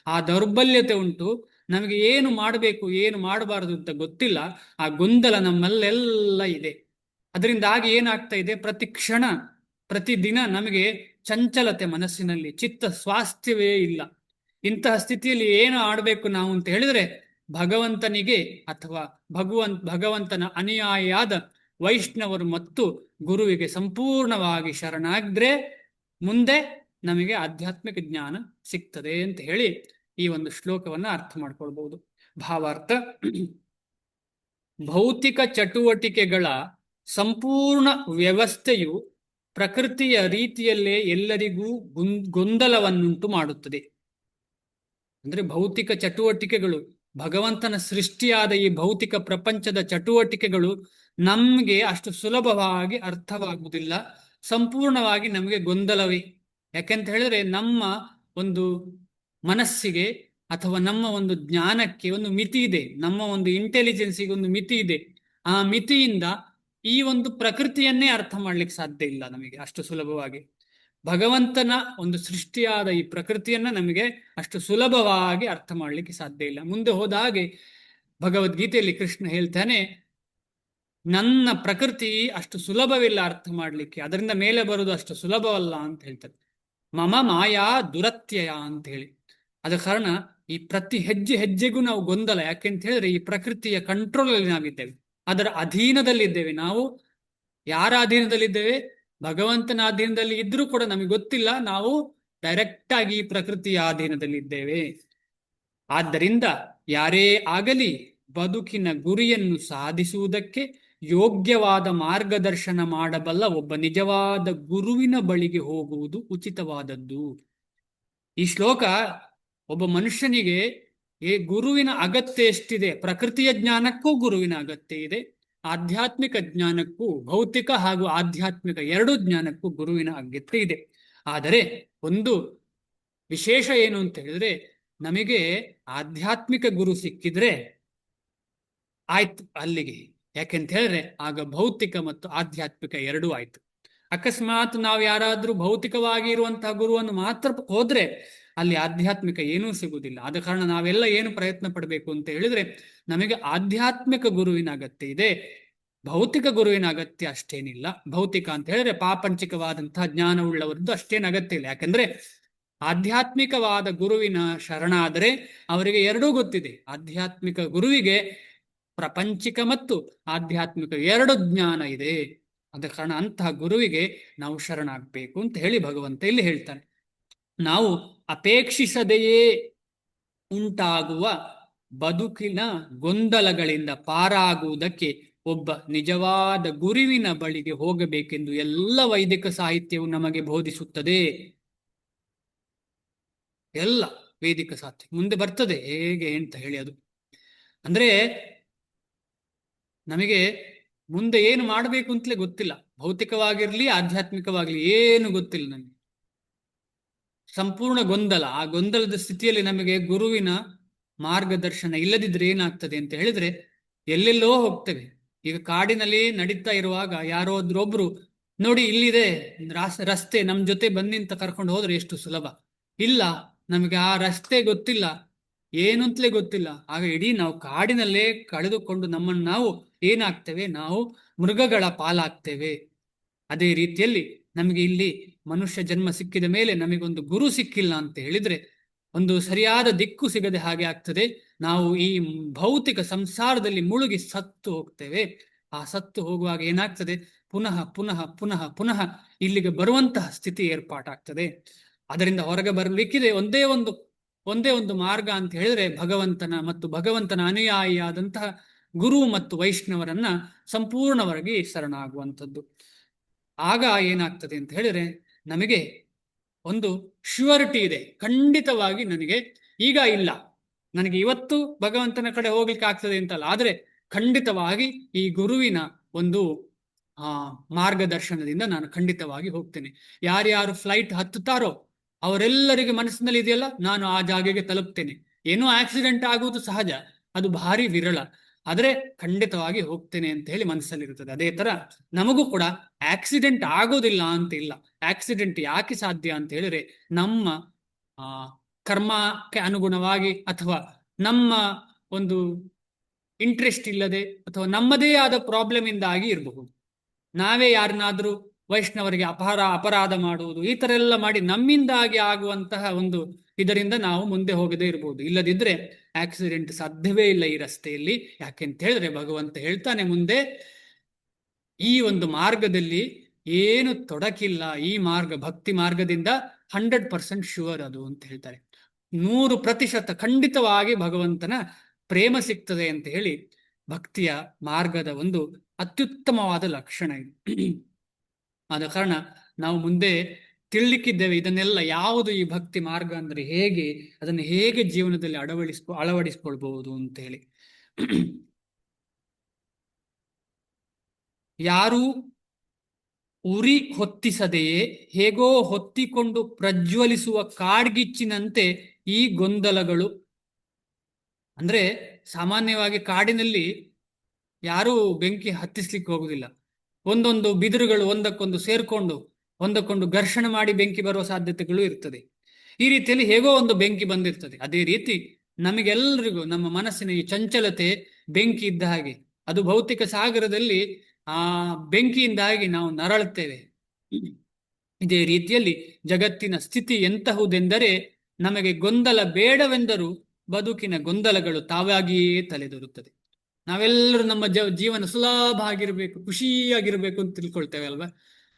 ಆ ದೌರ್ಬಲ್ಯತೆ ಉಂಟು. ನಮಗೆ ಏನು ಮಾಡಬೇಕು, ಏನು ಮಾಡಬಾರದು ಅಂತ ಗೊತ್ತಿಲ್ಲ. ಆ ಗೊಂದಲ ನಮ್ಮಲ್ಲೆಲ್ಲ ಇದೆ. ಅದರಿಂದಾಗಿ ಏನಾಗ್ತಾ ಇದೆ, ಪ್ರತಿ ಕ್ಷಣ ಪ್ರತಿದಿನ ನಮಗೆ ಚಂಚಲತೆ ಮನಸ್ಸಿನಲ್ಲಿ, ಚಿತ್ತ ಸ್ವಾಸ್ಥ್ಯವೇ ಇಲ್ಲ. ಇಂತಹ ಸ್ಥಿತಿಯಲ್ಲಿ ಏನು ಆಡಬೇಕು ನಾವು ಅಂತ ಹೇಳಿದ್ರೆ, ಭಗವಂತನಿಗೆ ಅಥವಾ ಭಗವಂತನ ಅನುಯಾಯಿಯಾದ ವೈಷ್ಣವರು ಮತ್ತು ಗುರುವಿಗೆ ಸಂಪೂರ್ಣವಾಗಿ ಶರಣಾಗ್ರೆ ಮುಂದೆ ನಮಗೆ ಆಧ್ಯಾತ್ಮಿಕ ಜ್ಞಾನ ಸಿಗ್ತದೆ ಅಂತ ಹೇಳಿ ಈ ಒಂದು ಶ್ಲೋಕವನ್ನ ಅರ್ಥ ಮಾಡ್ಕೊಳ್ಬಹುದು. ಭಾವಾರ್ಥ: ಭೌತಿಕ ಚಟುವಟಿಕೆಗಳ ಸಂಪೂರ್ಣ ವ್ಯವಸ್ಥೆಯು ಪ್ರಕೃತಿಯ ರೀತಿಯಲ್ಲೇ ಎಲ್ಲರಿಗೂ ಗೊಂದಲವನ್ನುಂಟು ಮಾಡುತ್ತದೆ. ಅಂದ್ರೆ ಭೌತಿಕ ಚಟುವಟಿಕೆಗಳು, ಭಗವಂತನ ಸೃಷ್ಟಿಯಾದ ಈ ಭೌತಿಕ ಪ್ರಪಂಚದ ಚಟುವಟಿಕೆಗಳು ನಮ್ಗೆ ಅಷ್ಟು ಸುಲಭವಾಗಿ ಅರ್ಥವಾಗುವುದಿಲ್ಲ, ಸಂಪೂರ್ಣವಾಗಿ ನಮಗೆ ಗೊಂದಲವೇ. ಯಾಕೆಂತ ಹೇಳಿದ್ರೆ ನಮ್ಮ ಒಂದು ಮನಸ್ಸಿಗೆ ಅಥವಾ ನಮ್ಮ ಒಂದು ಜ್ಞಾನಕ್ಕೆ ಒಂದು ಮಿತಿ ಇದೆ, ನಮ್ಮ ಒಂದು ಇಂಟೆಲಿಜೆನ್ಸಿಗೆ ಒಂದು ಮಿತಿ ಇದೆ. ಆ ಮಿತಿಯಿಂದ ಈ ಒಂದು ಪ್ರಕೃತಿಯನ್ನೇ ಅರ್ಥ ಮಾಡ್ಲಿಕ್ಕೆ ಸಾಧ್ಯ ಇಲ್ಲ ನಮಗೆ ಅಷ್ಟು ಸುಲಭವಾಗಿ. ಭಗವಂತನ ಒಂದು ಸೃಷ್ಟಿಯಾದ ಈ ಪ್ರಕೃತಿಯನ್ನ ನಮಗೆ ಅಷ್ಟು ಸುಲಭವಾಗಿ ಅರ್ಥ ಮಾಡ್ಲಿಕ್ಕೆ ಸಾಧ್ಯ ಇಲ್ಲ. ಮುಂದೆ ಹೋದ ಹಾಗೆ ಭಗವದ್ಗೀತೆಯಲ್ಲಿ ಕೃಷ್ಣ ಹೇಳ್ತಾನೆ, ನನ್ನ ಪ್ರಕೃತಿ ಅಷ್ಟು ಸುಲಭವಿಲ್ಲ ಅರ್ಥ ಮಾಡ್ಲಿಕ್ಕೆ, ಅದರಿಂದ ಮೇಲೆ ಬರುವುದು ಅಷ್ಟು ಸುಲಭವಲ್ಲ ಅಂತ ಹೇಳ್ತಾರೆ. ಮಮ ಮಾಯಾ ದುರತ್ಯಯ ಅಂತ ಹೇಳಿ. ಆದ ಕಾರಣ ಈ ಪ್ರತಿ ಹೆಜ್ಜೆ ಹೆಜ್ಜೆಗೂ ನಾವು ಗೊಂದಲ. ಯಾಕೆಂತ ಹೇಳಿದ್ರೆ ಈ ಪ್ರಕೃತಿಯ ಕಂಟ್ರೋಲ್ ಅಲ್ಲಿ ನಾವಿದ್ದೇವೆ, ಅದರ ಅಧೀನದಲ್ಲಿದ್ದೇವೆ. ನಾವು ಯಾರ ಅಧೀನದಲ್ಲಿದ್ದೇವೆ? ಭಗವಂತನ ಅಧೀನದಲ್ಲಿ ಇದ್ರೂ ಕೂಡ ನಮಗೆ ಗೊತ್ತಿಲ್ಲ, ನಾವು ಡೈರೆಕ್ಟ್ ಆಗಿ ಈ ಪ್ರಕೃತಿಯ ಅಧೀನದಲ್ಲಿದ್ದೇವೆ. ಆದ್ದರಿಂದ ಯಾರೇ ಆಗಲಿ ಬದುಕಿನ ಗುರಿಯನ್ನು ಸಾಧಿಸುವುದಕ್ಕೆ ಯೋಗ್ಯವಾದ ಮಾರ್ಗದರ್ಶನ ಮಾಡಬಲ್ಲ ಒಬ್ಬ ನಿಜವಾದ ಗುರುವಿನ ಬಳಿಗೆ ಹೋಗುವುದು ಉಚಿತವಾದದ್ದು. ಈ ಶ್ಲೋಕ ಒಬ್ಬ ಮನುಷ್ಯನಿಗೆ ಗುರುವಿನ ಅಗತ್ಯ ಎಷ್ಟಿದೆ, ಪ್ರಕೃತಿಯ ಜ್ಞಾನಕ್ಕೂ ಗುರುವಿನ ಅಗತ್ಯ ಇದೆ, ಆಧ್ಯಾತ್ಮಿಕ ಜ್ಞಾನಕ್ಕೂ, ಭೌತಿಕ ಹಾಗೂ ಆಧ್ಯಾತ್ಮಿಕ ಎರಡೂ ಜ್ಞಾನಕ್ಕೂ ಗುರುವಿನ ಅಗತ್ಯ ಇದೆ. ಆದರೆ ಒಂದು ವಿಶೇಷ ಏನು ಅಂತ ಹೇಳಿದ್ರೆ, ನಮಗೆ ಆಧ್ಯಾತ್ಮಿಕ ಗುರು ಸಿಕ್ಕಿದ್ರೆ ಆಯ್ತು ಅಲ್ಲಿಗೆ. ಯಾಕೆಂತ ಹೇಳಿದ್ರೆ ಆಗ ಭೌತಿಕ ಮತ್ತು ಆಧ್ಯಾತ್ಮಿಕ ಎರಡೂ ಆಯ್ತು. ಅಕಸ್ಮಾತ್ ನಾವು ಯಾರಾದ್ರೂ ಭೌತಿಕವಾಗಿ ಇರುವಂತಹ ಗುರುವನ್ನು ಮಾತ್ರ ಹೋದ್ರೆ ಅಲ್ಲಿ ಆಧ್ಯಾತ್ಮಿಕ ಏನೂ ಸಿಗುವುದಿಲ್ಲ. ಆದ ಕಾರಣ ನಾವೆಲ್ಲ ಏನು ಪ್ರಯತ್ನ ಪಡಬೇಕು ಅಂತ ಹೇಳಿದ್ರೆ, ನಮಗೆ ಆಧ್ಯಾತ್ಮಿಕ ಗುರುವಿನ ಅಗತ್ಯ ಇದೆ, ಭೌತಿಕ ಗುರುವಿನ ಅಗತ್ಯ ಅಷ್ಟೇನಿಲ್ಲ. ಭೌತಿಕ ಅಂತ ಹೇಳಿದ್ರೆ ಪಾಪಂಚಿಕವಾದಂತಹ ಜ್ಞಾನವುಳ್ಳವರದ್ದು ಅಷ್ಟೇನು ಅಗತ್ಯ ಇಲ್ಲ. ಯಾಕಂದ್ರೆ ಆಧ್ಯಾತ್ಮಿಕವಾದ ಗುರುವಿನ ಶರಣಾದರೆ ಅವರಿಗೆ ಎರಡೂ ಗೊತ್ತಿದೆ. ಆಧ್ಯಾತ್ಮಿಕ ಗುರುವಿಗೆ ಪ್ರಪಂಚಿಕ ಮತ್ತು ಆಧ್ಯಾತ್ಮಿಕ ಎರಡು ಜ್ಞಾನ ಇದೆ. ಆದ ಕಾರಣ ಅಂತಹ ಗುರುವಿಗೆ ನಾವು ಶರಣಾಗಬೇಕು ಅಂತ ಹೇಳಿ ಭಗವಂತ ಇಲ್ಲಿ ಹೇಳ್ತಾನೆ. ನಾವು ಅಪೇಕ್ಷಿಸದೆಯೇ ಉಂಟಾಗುವ ಬದುಕಿನ ಗೊಂದಲಗಳಿಂದ ಪಾರಾಗುವುದಕ್ಕೆ ಒಬ್ಬ ನಿಜವಾದ ಗುರುವಿನ ಬಳಿಗೆ ಹೋಗಬೇಕೆಂದು ಎಲ್ಲ ವೈದಿಕ ಸಾಹಿತ್ಯವು ನಮಗೆ ಬೋಧಿಸುತ್ತದೆ. ಎಲ್ಲ ವೇದಿಕ ಸಾಹಿತ್ಯ ಮುಂದೆ ಬರ್ತದೆ ಹೇಗೆ ಅಂತ ಹೇಳಿ. ಅದು ಅಂದ್ರೆ ನಮಗೆ ಮುಂದೆ ಏನು ಮಾಡಬೇಕು ಅಂತಲೇ ಗೊತ್ತಿಲ್ಲ, ಭೌತಿಕವಾಗಿರ್ಲಿ ಆಧ್ಯಾತ್ಮಿಕವಾಗ್ಲಿ ಏನು ಗೊತ್ತಿಲ್ಲ ನಮಗೆ, ಸಂಪೂರ್ಣ ಗೊಂದಲ. ಆ ಗೊಂದಲದ ಸ್ಥಿತಿಯಲ್ಲಿ ನಮಗೆ ಗುರುವಿನ ಮಾರ್ಗದರ್ಶನ ಇಲ್ಲದಿದ್ರೆ ಏನಾಗ್ತದೆ ಅಂತ ಹೇಳಿದ್ರೆ ಎಲ್ಲೆಲ್ಲೋ ಹೋಗ್ತೇವೆ. ಈಗ ಕಾಡಿನಲ್ಲಿ ನಡೀತಾ ಇರುವಾಗ ಯಾರೋದ್ರೊಬ್ರು ನೋಡಿ ಇಲ್ಲಿದೆ ರಸ್ತೆ, ನಮ್ ಜೊತೆ ಬಂದಿಂತ ಕರ್ಕೊಂಡು ಹೋದ್ರೆ ಎಷ್ಟು ಸುಲಭ. ಇಲ್ಲ, ನಮಗೆ ಆ ರಸ್ತೆ ಗೊತ್ತಿಲ್ಲ, ಏನು ಅಂತಲೇ ಗೊತ್ತಿಲ್ಲ. ಆಗ ಇಡೀ ನಾವು ಕಾಡಿನಲ್ಲೇ ಕಳೆದುಕೊಂಡು ನಮ್ಮನ್ನು ನಾವು ಏನಾಗ್ತೇವೆ, ನಾವು ಮೃಗಗಳ ಪಾಲಾಗ್ತೇವೆ. ಅದೇ ರೀತಿಯಲ್ಲಿ ನಮಗೆ ಇಲ್ಲಿ ಮನುಷ್ಯ ಜನ್ಮ ಸಿಕ್ಕಿದ ಮೇಲೆ ನಮಗೊಂದು ಗುರು ಸಿಕ್ಕಿಲ್ಲ ಅಂತ ಹೇಳಿದ್ರೆ ಒಂದು ಸರಿಯಾದ ದಿಕ್ಕು ಸಿಗದೆ ಹಾಗೆ ಆಗ್ತದೆ. ನಾವು ಈ ಭೌತಿಕ ಸಂಸಾರದಲ್ಲಿ ಮುಳುಗಿ ಸತ್ತು ಹೋಗ್ತೇವೆ. ಆ ಸತ್ತು ಹೋಗುವಾಗ ಏನಾಗ್ತದೆ, ಪುನಃ ಪುನಃ ಪುನಃ ಪುನಃ ಇಲ್ಲಿಗೆ ಬರುವಂತಹ ಸ್ಥಿತಿ ಏರ್ಪಾಟಾಗ್ತದೆ. ಅದರಿಂದ ಹೊರಗೆ ಬರಲಿಕ್ಕಿದೆ ಒಂದೇ ಒಂದು ಮಾರ್ಗ ಅಂತ ಹೇಳಿದ್ರೆ ಭಗವಂತನ ಮತ್ತು ಭಗವಂತನ ಅನುಯಾಯಿಯಾದಂತಹ ಗುರು ಮತ್ತು ವೈಷ್ಣವರನ್ನ ಸಂಪೂರ್ಣವಾಗಿ ಶರಣಾಗುವಂಥದ್ದು. ಆಗ ಏನಾಗ್ತದೆ ಅಂತ ಹೇಳಿದ್ರೆ ನಮಗೆ ಒಂದು ಶ್ಯೂರಿಟಿ ಇದೆ, ಖಂಡಿತವಾಗಿ ನನಗೆ ಈಗ ಇಲ್ಲ, ನನಗೆ ಇವತ್ತು ಭಗವಂತನ ಕಡೆ ಹೋಗ್ಲಿಕ್ಕೆ ಆಗ್ತದೆ ಅಂತಲ್ಲ, ಆದ್ರೆ ಖಂಡಿತವಾಗಿ ಈ ಗುರುವಿನ ಒಂದು ಮಾರ್ಗದರ್ಶನದಿಂದ ನಾನು ಖಂಡಿತವಾಗಿ ಹೋಗ್ತೇನೆ. ಯಾರ್ಯಾರು ಫ್ಲೈಟ್ ಹತ್ತುತ್ತಾರೋ ಅವರೆಲ್ಲರಿಗೆ ಮನಸ್ಸಿನಲ್ಲಿ ಇದೆಯಲ್ಲ, ನಾನು ಆ ಜಾಗೆಗೆ ತಲುಪ್ತೇನೆ. ಏನೋ ಆಕ್ಸಿಡೆಂಟ್ ಆಗುವುದು ಸಹಜ, ಅದು ಭಾರಿ ವಿರಳ, ಆದ್ರೆ ಖಂಡಿತವಾಗಿ ಹೋಗ್ತೇನೆ ಅಂತ ಹೇಳಿ ಮನಸ್ಸಲ್ಲಿರುತ್ತದೆ. ಅದೇ ತರ ನಮಗೂ ಕೂಡ ಆಕ್ಸಿಡೆಂಟ್ ಆಗೋದಿಲ್ಲ ಅಂತ ಇಲ್ಲ. ಆಕ್ಸಿಡೆಂಟ್ ಯಾಕೆ ಸಾಧ್ಯ ಅಂತ ಹೇಳಿದ್ರೆ ನಮ್ಮ ಕರ್ಮಕ್ಕೆ ಅನುಗುಣವಾಗಿ ಅಥವಾ ನಮ್ಮ ಒಂದು ಇಂಟ್ರೆಸ್ಟ್ ಇಲ್ಲದೆ ಅಥವಾ ನಮ್ಮದೇ ಆದ ಪ್ರಾಬ್ಲಮ್ ಇಂದಾಗಿ ಇರಬಹುದು. ನಾವೇ ಯಾರನ್ನಾದ್ರೂ ವೈಷ್ಣವರಿಗೆ ಅಪರಾಧ ಮಾಡುವುದು, ಈ ತರ ಎಲ್ಲ ಮಾಡಿ ನಮ್ಮಿಂದಾಗಿ ಆಗುವಂತಹ ಒಂದು ಇದರಿಂದ ನಾವು ಮುಂದೆ ಹೋಗದೇ ಇರಬಹುದು. ಇಲ್ಲದಿದ್ರೆ ಆಕ್ಸಿಡೆಂಟ್ ಸಾಧ್ಯವೇ ಇಲ್ಲ ಈ ರಸ್ತೆಯಲ್ಲಿ. ಯಾಕೆಂತ ಹೇಳಿದ್ರೆ ಭಗವಂತ ಹೇಳ್ತಾನೆ ಮುಂದೆ, ಈ ಒಂದು ಮಾರ್ಗದಲ್ಲಿ ಏನು ತೊಡಕಿಲ್ಲ, ಈ ಮಾರ್ಗ ಭಕ್ತಿ ಮಾರ್ಗದಿಂದ 100% ಶ್ಯೂರ್ ಅದು ಅಂತ ಹೇಳ್ತಾರೆ. 100% ಖಂಡಿತವಾಗಿ ಭಗವಂತನ ಪ್ರೇಮ ಸಿಗ್ತದೆ ಅಂತ ಹೇಳಿ ಭಕ್ತಿಯ ಮಾರ್ಗದ ಒಂದು ಅತ್ಯುತ್ತಮವಾದ ಲಕ್ಷಣ ಇದು. ಆದ ಕಾರಣ ನಾವು ಮುಂದೆ ತಿಳಿಲಿಕ್ಕಿದ್ದೇವೆ ಇದನ್ನೆಲ್ಲ, ಯಾವುದು ಈ ಭಕ್ತಿ ಮಾರ್ಗ ಅಂದ್ರೆ ಹೇಗೆ, ಅದನ್ನು ಹೇಗೆ ಜೀವನದಲ್ಲಿ ಅಳವಡಿಸ್ಕೊಳ್ಬಹುದು ಅಂತ ಹೇಳಿ. ಯಾರೂ ಉರಿ ಹೊತ್ತಿಸದೆಯೇ ಹೇಗೋ ಹೊತ್ತಿಕೊಂಡು ಪ್ರಜ್ವಲಿಸುವ ಕಾಡ್ಗಿಚ್ಚಿನಂತೆ ಈ ಗೊಂದಲಗಳು. ಅಂದ್ರೆ ಸಾಮಾನ್ಯವಾಗಿ ಕಾಡಿನಲ್ಲಿ ಯಾರೂ ಬೆಂಕಿ ಹತ್ತಿಸ್ಲಿಕ್ಕೆ ಹೋಗುದಿಲ್ಲ. ಒಂದೊಂದು ಬಿದಿರುಗಳು ಒಂದಕ್ಕೊಂದು ಸೇರ್ಕೊಂಡು ಒಂದಕ್ಕೊಂದು ಘರ್ಷಣೆ ಮಾಡಿ ಬೆಂಕಿ ಬರುವ ಸಾಧ್ಯತೆಗಳು ಇರ್ತದೆ. ಈ ರೀತಿಯಲ್ಲಿ ಹೇಗೋ ಒಂದು ಬೆಂಕಿ ಬಂದಿರ್ತದೆ. ಅದೇ ರೀತಿ ನಮಗೆಲ್ಲರಿಗೂ ನಮ್ಮ ಮನಸ್ಸಿನ ಈ ಚಂಚಲತೆ ಬೆಂಕಿ ಇದ್ದ ಹಾಗೆ, ಅದು ಭೌತಿಕ ಸಾಗರದಲ್ಲಿ ಬೆಂಕಿಯಿಂದಾಗಿ ನಾವು ನರಳುತ್ತೇವೆ. ಇದೇ ರೀತಿಯಲ್ಲಿ ಜಗತ್ತಿನ ಸ್ಥಿತಿ ಎಂತಹುದೆಂದರೆ, ನಮಗೆ ಗೊಂದಲ ಬೇಡವೆಂದರೂ ಬದುಕಿನ ಗೊಂದಲಗಳು ತಾವಾಗಿಯೇ ತಲೆದೋರುತ್ತದೆ. ನಾವೆಲ್ಲರೂ ನಮ್ಮ ಜೀವನ ಸುಲಭ ಆಗಿರ್ಬೇಕು, ಖುಷಿಯಾಗಿರ್ಬೇಕು ಅಂತ ತಿಳ್ಕೊಳ್ತೇವೆ ಅಲ್ವಾ.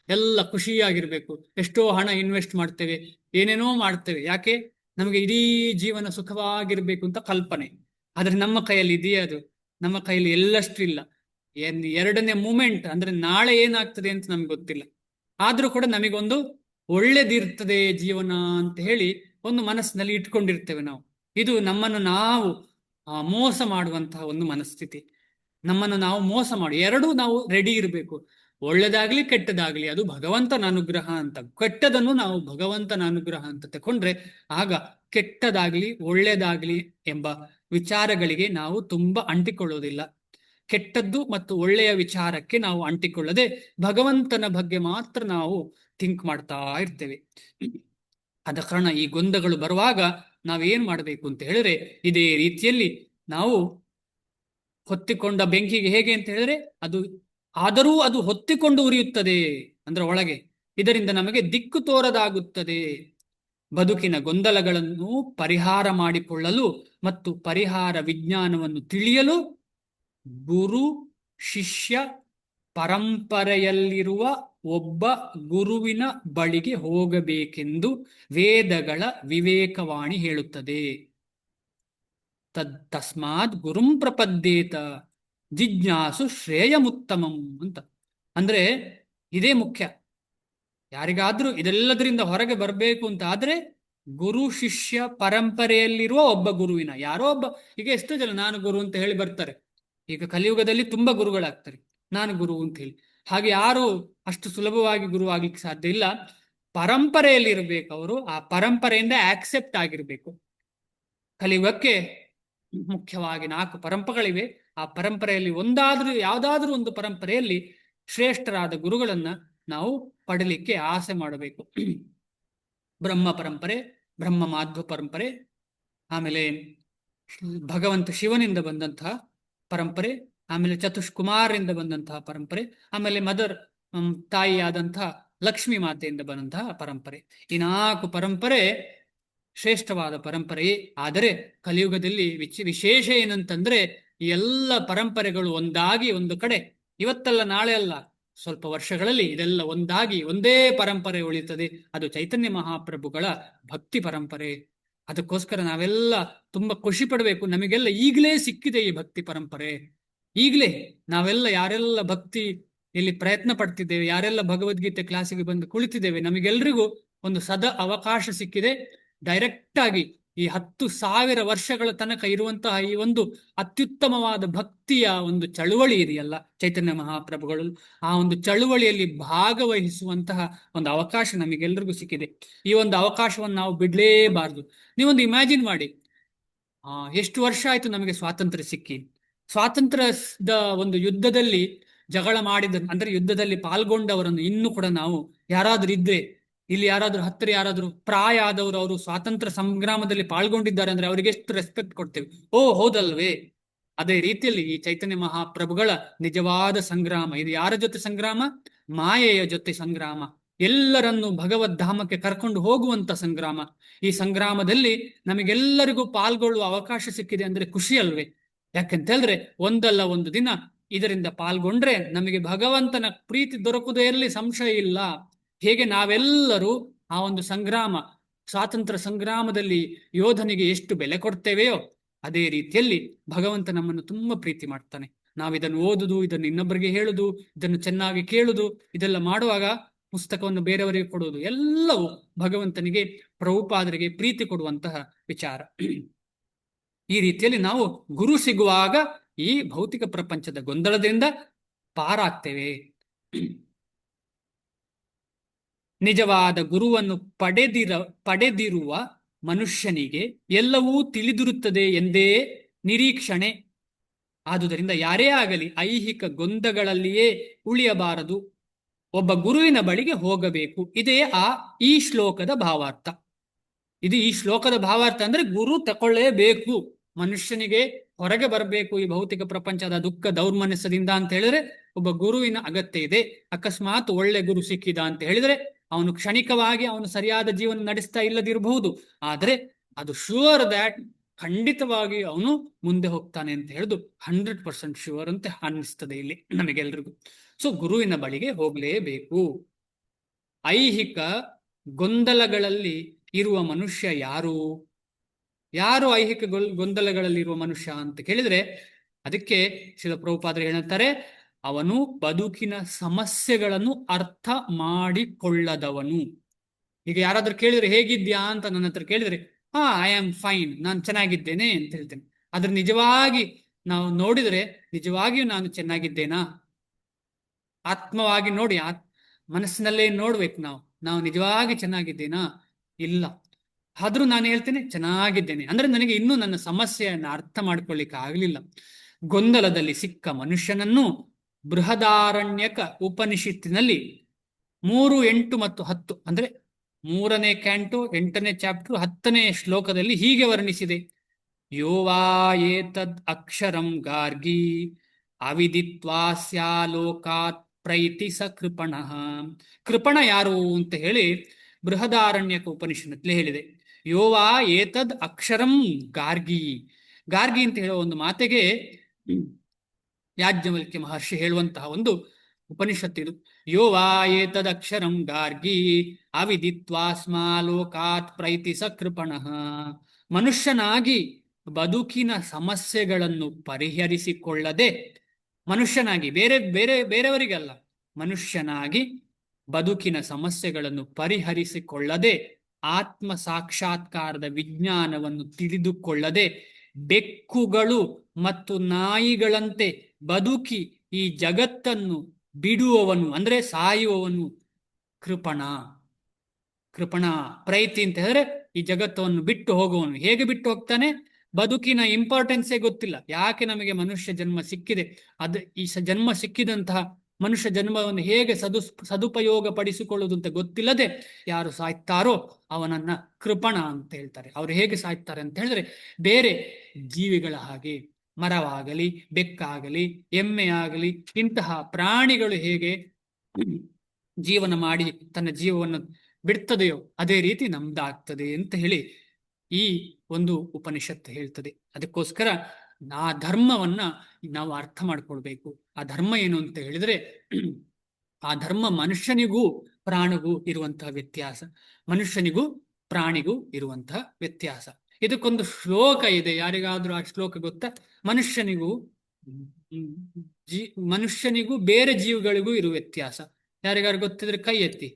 ಎಲ್ಲ ಖುಷಿಯಾಗಿರ್ಬೇಕು, ಎಷ್ಟೋ ಹಣ ಇನ್ವೆಸ್ಟ್ ಮಾಡ್ತೇವೆ, ಏನೇನೋ ಮಾಡ್ತೇವೆ. ಯಾಕೆ? ನಮಗೆ ಇಡೀ ಜೀವನ ಸುಖವಾಗಿರ್ಬೇಕು ಅಂತ ಕಲ್ಪನೆ. ಆದ್ರೆ ನಮ್ಮ ಕೈಯಲ್ಲಿ ಇದೆಯೇ ಅದು? ನಮ್ಮ ಕೈಯಲ್ಲಿ ಎಲ್ಲಷ್ಟು ಇಲ್ಲ. ಎರಡನೇ ಮೂಮೆಂಟ್ ಅಂದ್ರೆ ನಾಳೆ ಏನಾಗ್ತದೆ ಅಂತ ನಮ್ಗೆ ಗೊತ್ತಿಲ್ಲ. ಆದ್ರೂ ಕೂಡ ನಮಗೊಂದು ಒಳ್ಳೇದಿರ್ತದೆ ಜೀವನ ಅಂತ ಹೇಳಿ ಒಂದು ಮನಸ್ಸಿನಲ್ಲಿ ಇಟ್ಕೊಂಡಿರ್ತೇವೆ ನಾವು. ಇದು ನಮ್ಮನ್ನು ನಾವು ಮೋಸ ಮಾಡುವಂತಹ ಒಂದು ಮನಸ್ಥಿತಿ. ನಮ್ಮನ್ನು ನಾವು ಮೋಸ ಮಾಡಿ ಎರಡೂ ನಾವು ರೆಡಿ ಇರಬೇಕು. ಒಳ್ಳೇದಾಗ್ಲಿ ಕೆಟ್ಟದಾಗ್ಲಿ ಅದು ಭಗವಂತನ ಅನುಗ್ರಹ ಅಂತ, ಕೆಟ್ಟದನ್ನು ನಾವು ಭಗವಂತನ ಅನುಗ್ರಹ ಅಂತ ತಕೊಂಡ್ರೆ ಆಗ ಕೆಟ್ಟದಾಗ್ಲಿ ಒಳ್ಳೇದಾಗ್ಲಿ ಎಂಬ ವಿಚಾರಗಳಿಗೆ ನಾವು ತುಂಬಾ ಅಂಟಿಕೊಳ್ಳೋದಿಲ್ಲ. ಕೆಟ್ಟದ್ದು ಮತ್ತು ಒಳ್ಳೆಯ ವಿಚಾರಕ್ಕೆ ನಾವು ಅಂಟಿಕೊಳ್ಳದೆ ಭಗವಂತನ ಬಗ್ಗೆ ಮಾತ್ರ ನಾವು ಥಿಂಕ್ ಮಾಡ್ತಾ ಇರ್ತೇವೆ. ಆದ ಕಾರಣ ಈ ಗೊಂದಗಳು ಬರುವಾಗ ನಾವೇನ್ ಮಾಡಬೇಕು ಅಂತ ಹೇಳಿದ್ರೆ, ಇದೇ ರೀತಿಯಲ್ಲಿ ನಾವು ಹೊತ್ತಿಕೊಂಡ ಬೆಂಕಿಗೆ ಹೇಗೆ ಅಂತ ಹೇಳಿದ್ರೆ, ಆದರೂ ಅದು ಹೊತ್ತಿಕೊಂಡು ಉರಿಯುತ್ತದೆ ಅಂದ್ರೆ ಒಳಗೆ. ಇದರಿಂದ ನಮಗೆ ದಿಕ್ಕು ತೋರದಾಗುತ್ತದೆ. ಬದುಕಿನ ಗೊಂದಲಗಳನ್ನು ಪರಿಹಾರ ಮಾಡಿಕೊಳ್ಳಲು ಮತ್ತು ಪರಿಹಾರ ವಿಜ್ಞಾನವನ್ನು ತಿಳಿಯಲು ಗುರು ಶಿಷ್ಯ ಪರಂಪರೆಯಲ್ಲಿರುವ ಒಬ್ಬ ಗುರುವಿನ ಬಳಿಗೆ ಹೋಗಬೇಕೆಂದು ವೇದಗಳ ವಿವೇಕವಾಣಿ ಹೇಳುತ್ತದೆ. ತಸ್ಮಾತ್ ಗುರುಂ ಪ್ರಪದ್ಯೇತ ಜಿಜ್ಞಾಸು ಶ್ರೇಯಮುತ್ತಮಂ ಅಂತ. ಅಂದ್ರೆ ಇದೇ ಮುಖ್ಯ. ಯಾರಿಗಾದ್ರೂ ಇದೆಲ್ಲದರಿಂದ ಹೊರಗೆ ಬರಬೇಕು ಅಂತ ಆದ್ರೆ ಗುರು ಶಿಷ್ಯ ಪರಂಪರೆಯಲ್ಲಿರುವ ಒಬ್ಬ ಗುರುವಿನ, ಯಾರೋ ಒಬ್ಬ. ಈಗ ಎಷ್ಟೋ ಜನ ನಾನು ಗುರು ಅಂತ ಹೇಳಿ ಬರ್ತಾರೆ. ಈಗ ಕಲಿಯುಗದಲ್ಲಿ ತುಂಬಾ ಗುರುಗಳಾಗ್ತಾರೆ, ನಾನು ಗುರು ಅಂತ ಹೇಳಿ. ಹಾಗೆ ಯಾರು ಅಷ್ಟು ಸುಲಭವಾಗಿ ಗುರು ಆಗ್ಲಿಕ್ಕೆ ಸಾಧ್ಯ ಇಲ್ಲ. ಪರಂಪರೆಯಲ್ಲಿ ಇರಬೇಕು ಅವರು, ಆ ಪರಂಪರೆಯಿಂದ ಆಕ್ಸೆಪ್ಟ್ ಆಗಿರ್ಬೇಕು. ಕಲಿಯುಗಕ್ಕೆ ಮುಖ್ಯವಾಗಿ 4 ಪರಂಪರೆಗಳಿವೆ. ಆ ಪರಂಪರೆಯಲ್ಲಿ ಯಾವುದಾದ್ರೂ ಒಂದು ಪರಂಪರೆಯಲ್ಲಿ ಶ್ರೇಷ್ಠರಾದ ಗುರುಗಳನ್ನ ನಾವು ಪಡಲಿಕ್ಕೆ ಆಸೆ ಮಾಡಬೇಕು. ಬ್ರಹ್ಮ ಪರಂಪರೆ, ಬ್ರಹ್ಮ ಮಾಧ್ವ ಪರಂಪರೆ, ಆಮೇಲೆ ಭಗವಂತ ಶಿವನಿಂದ ಬಂದಂತಹ ಪರಂಪರೆ, ಆಮೇಲೆ ಚತುಷ್ಕುಮಾರರಿಂದ ಬಂದಂತಹ ಪರಂಪರೆ, ಆಮೇಲೆ ಮದರ್ ತಾಯಿಯಾದಂತಹ ಲಕ್ಷ್ಮೀ ಮಾತೆಯಿಂದ ಬಂದಂತಹ ಪರಂಪರೆ. ಈ 4 ಪರಂಪರೆ ಶ್ರೇಷ್ಠವಾದ ಪರಂಪರೆಯೇ. ಆದರೆ ಕಲಿಯುಗದಲ್ಲಿ ವಿಶೇಷ ಏನಂತಂದ್ರೆ, ಈ ಎಲ್ಲ ಪರಂಪರೆಗಳು ಒಂದಾಗಿ ಒಂದು ಕಡೆ, ಇವತ್ತಲ್ಲ ನಾಳೆ ಅಲ್ಲ, ಸ್ವಲ್ಪ ವರ್ಷಗಳಲ್ಲಿ ಇದೆಲ್ಲ ಒಂದಾಗಿ ಒಂದೇ ಪರಂಪರೆ ಉಳಿಯುತ್ತದೆ. ಅದು ಚೈತನ್ಯ ಮಹಾಪ್ರಭುಗಳ ಭಕ್ತಿ ಪರಂಪರೆ. ಅದಕ್ಕೋಸ್ಕರ ನಾವೆಲ್ಲ ತುಂಬಾ ಖುಷಿ ಪಡಬೇಕು. ನಮಗೆಲ್ಲ ಈಗಲೇ ಸಿಕ್ಕಿದೆ ಈ ಭಕ್ತಿ ಪರಂಪರೆ. ಈಗಲೇ ನಾವೆಲ್ಲ ಯಾರೆಲ್ಲ ಭಕ್ತಿ ಇಲ್ಲಿ ಪ್ರಯತ್ನ ಪಡ್ತಿದ್ದೇವೆ, ಯಾರೆಲ್ಲ ಭಗವದ್ಗೀತೆ ಕ್ಲಾಸಿಗೆ ಬಂದು ಕುಳಿತಿದ್ದೇವೆ, ನಮಗೆಲ್ರಿಗೂ ಒಂದು ಅವಕಾಶ ಸಿಕ್ಕಿದೆ. ಡೈರೆಕ್ಟ್ ಆಗಿ ಈ 10,000 ವರ್ಷಗಳ ತನಕ ಇರುವಂತಹ ಈ ಒಂದು ಅತ್ಯುತ್ತಮವಾದ ಭಕ್ತಿಯ ಒಂದು ಚಳುವಳಿ ಇದೆಯಲ್ಲ ಚೈತನ್ಯ ಮಹಾಪ್ರಭುಗಳು, ಆ ಒಂದು ಚಳುವಳಿಯಲ್ಲಿ ಭಾಗವಹಿಸುವಂತಹ ಒಂದು ಅವಕಾಶ ನಮಗೆಲ್ರಿಗೂ ಸಿಕ್ಕಿದೆ. ಈ ಒಂದು ಅವಕಾಶವನ್ನು ನಾವು ಬಿಡ್ಲೇಬಾರದು. ನೀವೊಂದು ಇಮ್ಯಾಜಿನ್ ಮಾಡಿ, ಎಷ್ಟು ವರ್ಷ ಆಯ್ತು ನಮಗೆ ಸ್ವಾತಂತ್ರ್ಯ ಸಿಕ್ಕಿ. ಸ್ವಾತಂತ್ರ್ಯದ ಒಂದು ಯುದ್ಧದಲ್ಲಿ ಜಗಳ ಮಾಡಿದ, ಅಂದ್ರೆ ಯುದ್ಧದಲ್ಲಿ ಪಾಲ್ಗೊಂಡವರನ್ನು ಇನ್ನೂ ಕೂಡ ನಾವು ಯಾರಾದ್ರೂ ಇದ್ರೆ, ಇಲ್ಲಿ ಯಾರಾದ್ರೂ ಹತ್ತಿರ ಯಾರಾದ್ರೂ ಪ್ರಾಯ ಆದವರು ಅವರು ಸ್ವಾತಂತ್ರ್ಯ ಸಂಗ್ರಾಮದಲ್ಲಿ ಪಾಲ್ಗೊಂಡಿದ್ದಾರೆ ಅಂದ್ರೆ ಅವರಿಗೆ ಎಷ್ಟು ರೆಸ್ಪೆಕ್ಟ್ ಕೊಡ್ತೇವೆ. ಓ ಹೌದಲ್ವೇ? ಅದೇ ರೀತಿಯಲ್ಲಿ ಈ ಚೈತನ್ಯ ಮಹಾಪ್ರಭುಗಳ ನಿಜವಾದ ಸಂಗ್ರಾಮ ಇದು ಯಾರ ಜೊತೆ ಸಂಗ್ರಾಮ? ಮಾಯೆಯ ಜೊತೆ ಸಂಗ್ರಾಮ. ಎಲ್ಲರನ್ನು ಭಗವದ್ಧಾಮಕ್ಕೆ ಕರ್ಕೊಂಡು ಹೋಗುವಂತ ಸಂಗ್ರಾಮ. ಈ ಸಂಗ್ರಾಮದಲ್ಲಿ ನಮಗೆಲ್ಲರಿಗೂ ಪಾಲ್ಗೊಳ್ಳುವ ಅವಕಾಶ ಸಿಕ್ಕಿದೆ ಅಂದ್ರೆ ಖುಷಿ ಅಲ್ವೇ? ಯಾಕಂತ ಹೇಳಿದ್ರೆ ಒಂದಲ್ಲ ಒಂದು ದಿನ ಇದರಿಂದ ಪಾಲ್ಗೊಂಡ್ರೆ ನಮಗೆ ಭಗವಂತನ ಪ್ರೀತಿ ದೊರಕುವುದರಲ್ಲಿ ಸಂಶಯ ಇಲ್ಲ. ಹೇಗೆ ನಾವೆಲ್ಲರೂ ಆ ಒಂದು ಸಂಗ್ರಾಮ, ಸ್ವಾತಂತ್ರ್ಯ ಸಂಗ್ರಾಮದಲ್ಲಿ ಯೋಧನಿಗೆ ಎಷ್ಟು ಬೆಲೆ ಕೊಡ್ತೇವೆಯೋ ಅದೇ ರೀತಿಯಲ್ಲಿ ಭಗವಂತ ನಮ್ಮನ್ನು ತುಂಬಾ ಪ್ರೀತಿ ಮಾಡ್ತಾನೆ. ನಾವಿದನ್ನು ಓದುದು, ಇದನ್ನು ಇನ್ನೊಬ್ಬರಿಗೆ ಹೇಳುದು, ಇದನ್ನು ಚೆನ್ನಾಗಿ ಕೇಳುದು, ಇದೆಲ್ಲ ಮಾಡುವಾಗ ಪುಸ್ತಕವನ್ನು ಬೇರೆಯವರಿಗೆ ಕೊಡುವುದು ಎಲ್ಲವೂ ಭಗವಂತನಿಗೆ, ಪ್ರಭುಪಾದರಿಗೆ ಪ್ರೀತಿ ಕೊಡುವಂತಹ ವಿಚಾರ. ಈ ರೀತಿಯಲ್ಲಿ ನಾವು ಗುರು ಸಿಗುವಾಗ ಈ ಭೌತಿಕ ಪ್ರಪಂಚದ ಗೊಂದಲದಿಂದ ಪಾರಾಗ್ತೇವೆ. ನಿಜವಾದ ಗುರುವನ್ನು ಪಡೆದಿರುವ ಮನುಷ್ಯನಿಗೆ ಎಲ್ಲವೂ ತಿಳಿದಿರುತ್ತದೆ ಎಂದೇ ನಿರೀಕ್ಷಣೆ. ಆದುದರಿಂದ ಯಾರೇ ಆಗಲಿ ಐಹಿಕ ಗೊಂದಗಳಲ್ಲಿಯೇ ಉಳಿಯಬಾರದು, ಒಬ್ಬ ಗುರುವಿನ ಬಳಿಗೆ ಹೋಗಬೇಕು. ಇದೇ ಈ ಶ್ಲೋಕದ ಭಾವಾರ್ಥ. ಇದು ಈ ಶ್ಲೋಕದ ಭಾವಾರ್ಥ ಅಂದ್ರೆ ಗುರು ತಕೊಳ್ಳೇಬೇಕು. ಮನುಷ್ಯನಿಗೆ ಹೊರಗೆ ಬರಬೇಕು ಈ ಭೌತಿಕ ಪ್ರಪಂಚದ ದುಃಖ ದೌರ್ಮನಸ್ಯದಿಂದ ಅಂತ ಹೇಳಿದ್ರೆ ಒಬ್ಬ ಗುರುವಿನ ಅಗತ್ಯ ಇದೆ. ಅಕಸ್ಮಾತ್ ಒಳ್ಳೆ ಗುರು ಸಿಕ್ಕಿದ ಅಂತ ಹೇಳಿದ್ರೆ ಅವನು ಕ್ಷಣಿಕವಾಗಿ ಅವನು ಸರಿಯಾದ ಜೀವನ ನಡೆಸ್ತಾ ಇಲ್ಲದಿರಬಹುದು, ಆದ್ರೆ ಅದು ಶೂರ್ ದ್ಯಾಟ್ ಖಂಡಿತವಾಗಿ ಅವನು ಮುಂದೆ ಹೋಗ್ತಾನೆ ಅಂತ ಹೇಳುದು 100% ಶೂರ್ ಅಂತ ಅನ್ನಿಸ್ತದೆ ಇಲ್ಲಿ ನಮಗೆಲ್ರಿಗೂ. ಸೊ ಗುರುವಿನ ಬಳಿಗೆ ಹೋಗ್ಲೇಬೇಕು. ಐಹಿಕ ಗೊಂದಲಗಳಲ್ಲಿ ಇರುವ ಮನುಷ್ಯ ಯಾರು? ಯಾರು ಐಹಿಕ ಗೊಂದಲಗಳಲ್ಲಿರುವ ಮನುಷ್ಯ ಅಂತ ಕೇಳಿದ್ರೆ ಅದಕ್ಕೆ ಶ್ರೀಲ ಪ್ರಭುಪಾದರು ಹೇಳ್ತಾರೆ, ಅವನು ಬದುಕಿನ ಸಮಸ್ಯೆಗಳನ್ನು ಅರ್ಥ ಮಾಡಿಕೊಳ್ಳದವನು. ಈಗ ಯಾರಾದ್ರೂ ಕೇಳಿದ್ರೆ ಹೇಗಿದ್ಯಾ ಅಂತ ನನ್ನ ಹತ್ರ ಕೇಳಿದ್ರೆ ಐ ಆಮ್ ಫೈನ್, ನಾನು ಚೆನ್ನಾಗಿದ್ದೇನೆ ಅಂತ ಹೇಳ್ತೇನೆ. ಆದ್ರೆ ನಿಜವಾಗಿ ನಾವು ನೋಡಿದ್ರೆ ನಿಜವಾಗಿಯೂ ನಾನು ಚೆನ್ನಾಗಿದ್ದೇನಾ? ಆತ್ಮವಾಗಿ ನೋಡಿ, ಮನಸ್ಸಿನಲ್ಲೇ ನೋಡ್ಬೇಕು ನಾವು ನಿಜವಾಗಿ ಚೆನ್ನಾಗಿದ್ದೇನಾ? ಇಲ್ಲ. ಆದ್ರೂ ನಾನು ಹೇಳ್ತೇನೆ ಚೆನ್ನಾಗಿದ್ದೇನೆ ಅಂದ್ರೆ ನನಗೆ ಇನ್ನೂ ನನ್ನ ಸಮಸ್ಯೆಯನ್ನು ಅರ್ಥ ಮಾಡ್ಕೊಳ್ಳಿಕ್ಕೆ ಆಗ್ಲಿಲ್ಲ. ಗೊಂದಲದಲ್ಲಿ ಸಿಕ್ಕ ಮನುಷ್ಯನನ್ನು ಬೃಹದಾರಣ್ಯಕ ಉಪನಿಷತ್ತಿನಲ್ಲಿ 3, 8 ಮತ್ತು 10 ಅಂದ್ರೆ 3ನೇ ಕ್ಯಾಂಟು 8ನೇ ಚಾಪ್ಟರ್ 10ನೇ ಶ್ಲೋಕದಲ್ಲಿ ಹೀಗೆ ವರ್ಣಿಸಿದೆ. ಯೋವಾ ಏತದ್ ಅಕ್ಷರಂ ಗಾರ್ಗಿ ಅವಿದಿತ್ವಾಸ್ಯಾಲೋಕಾತ್ ಪ್ರೈತಿ ಸ ಕೃಪಣಃ. ಕೃಪಣ ಯಾರು ಅಂತ ಹೇಳಿ ಬೃಹದಾರಣ್ಯಕ ಉಪನಿಷತ್ತಿನಲ್ಲಿ ಹೇಳಿದೆ. ಯೋವಾ ಏತದ್ ಅಕ್ಷರಂ ಗಾರ್ಗಿ. ಗಾರ್ಗಿ ಅಂತ ಹೇಳುವ ಒಂದು ಮಾತೆಗೆ ಯಾಜ್ಞವಲ್ಕ್ಯ ಮಹರ್ಷಿ ಹೇಳುವಂತಹ ಒಂದು ಉಪನಿಷತ್ತಿದು. ಯೋವಾ ಏತದ್ ಅಕ್ಷರಂ ಗಾರ್ಗಿ ಅವಿದಿತ್ವಾಸ್ಮಾಲೋಕಾತ್ ಪ್ರೈತಿ ಸ ಕೃಪಣಃ. ಮನುಷ್ಯನಾಗಿ ಬದುಕಿನ ಸಮಸ್ಯೆಗಳನ್ನು ಪರಿಹರಿಸಿಕೊಳ್ಳದೆ, ಮನುಷ್ಯನಾಗಿ ಬೇರೆಯವರಿಗಲ್ಲ, ಮನುಷ್ಯನಾಗಿ ಬದುಕಿನ ಸಮಸ್ಯೆಗಳನ್ನು ಪರಿಹರಿಸಿಕೊಳ್ಳದೆ, ಆತ್ಮ ಸಾಕ್ಷಾತ್ಕಾರದ ವಿಜ್ಞಾನವನ್ನು ತಿಳಿದುಕೊಳ್ಳದೆ, ಬೆಕ್ಕುಗಳು ಮತ್ತು ನಾಯಿಗಳಂತೆ ಬದುಕಿ ಈ ಜಗತ್ತನ್ನು ಬಿಡುವವನು ಅಂದ್ರೆ ಸಾಯುವವನು ಕೃಪಣ. ಪ್ರೈತಿ ಅಂತ ಹೇಳಿದ್ರೆ ಈ ಜಗತ್ತವನ್ನು ಬಿಟ್ಟು ಹೋಗುವವನು. ಹೇಗೆ ಬಿಟ್ಟು ಹೋಗ್ತಾನೆ? ಬದುಕಿನ ಇಂಪಾರ್ಟೆನ್ಸೇ ಗೊತ್ತಿಲ್ಲ. ಯಾಕೆ ನಮಗೆ ಮನುಷ್ಯ ಜನ್ಮ ಸಿಕ್ಕಿದೆ, ಈ ಜನ್ಮ ಸಿಕ್ಕಿದಂತಹ ಮನುಷ್ಯ ಜನ್ಮವನ್ನು ಹೇಗೆ ಸದುಪಯೋಗ ಪಡಿಸಿಕೊಳ್ಳುವುದು ಅಂತ ಗೊತ್ತಿಲ್ಲದೆ ಯಾರು ಸಾಯ್ತಾರೋ ಅವನನ್ನ ಕೃಪಣ ಅಂತ ಹೇಳ್ತಾರೆ. ಅವರು ಹೇಗೆ ಸಾಯ್ತಾರೆ ಅಂತ ಹೇಳಿದ್ರೆ ಬೇರೆ ಜೀವಿಗಳ ಹಾಗೆ, ಮರವಾಗಲಿ, ಬೆಕ್ಕಾಗಲಿ, ಎಮ್ಮೆ ಆಗಲಿ, ಇಂತಹ ಪ್ರಾಣಿಗಳು ಹೇಗೆ ಜೀವನ ಮಾಡಿ ತನ್ನ ಜೀವವನ್ನು ಬಿಡ್ತದೆಯೋ ಅದೇ ರೀತಿ ನಮ್ದಾಗ್ತದೆ ಅಂತ ಹೇಳಿ ಈ ಒಂದು ಉಪನಿಷತ್ತು ಹೇಳ್ತದೆ. ಅದಕ್ಕೋಸ್ಕರ ಆ ಧರ್ಮವನ್ನ ನಾವು ಅರ್ಥ ಮಾಡ್ಕೊಳ್ಬೇಕು. ಆ ಧರ್ಮ ಏನು ಅಂತ ಹೇಳಿದ್ರೆ ಆ ಧರ್ಮ ಮನುಷ್ಯನಿಗೂ ಪ್ರಾಣಿಗೂ ಇರುವಂತಹ ವ್ಯತ್ಯಾಸ, ಮನುಷ್ಯನಿಗೂ ಪ್ರಾಣಿಗೂ ಇರುವಂತಹ ವ್ಯತ್ಯಾಸ. ಇದಕ್ಕೊಂದು ಶ್ಲೋಕ ಇದೆ, ಯಾರಿಗಾದ್ರೂ ಆ ಶ್ಲೋಕ ಗೊತ್ತಾ? ಮನುಷ್ಯನಿಗೂ ಜೀ ಮನುಷ್ಯನಿಗೂ ಬೇರೆ ಜೀವಿಗಳಿಗೂ ಇರುವ ವ್ಯತ್ಯಾಸ ಯಾರಿಗಾರು ಗೊತ್ತಿದ್ರೆ ಕೈ ಎತ್ತಿ.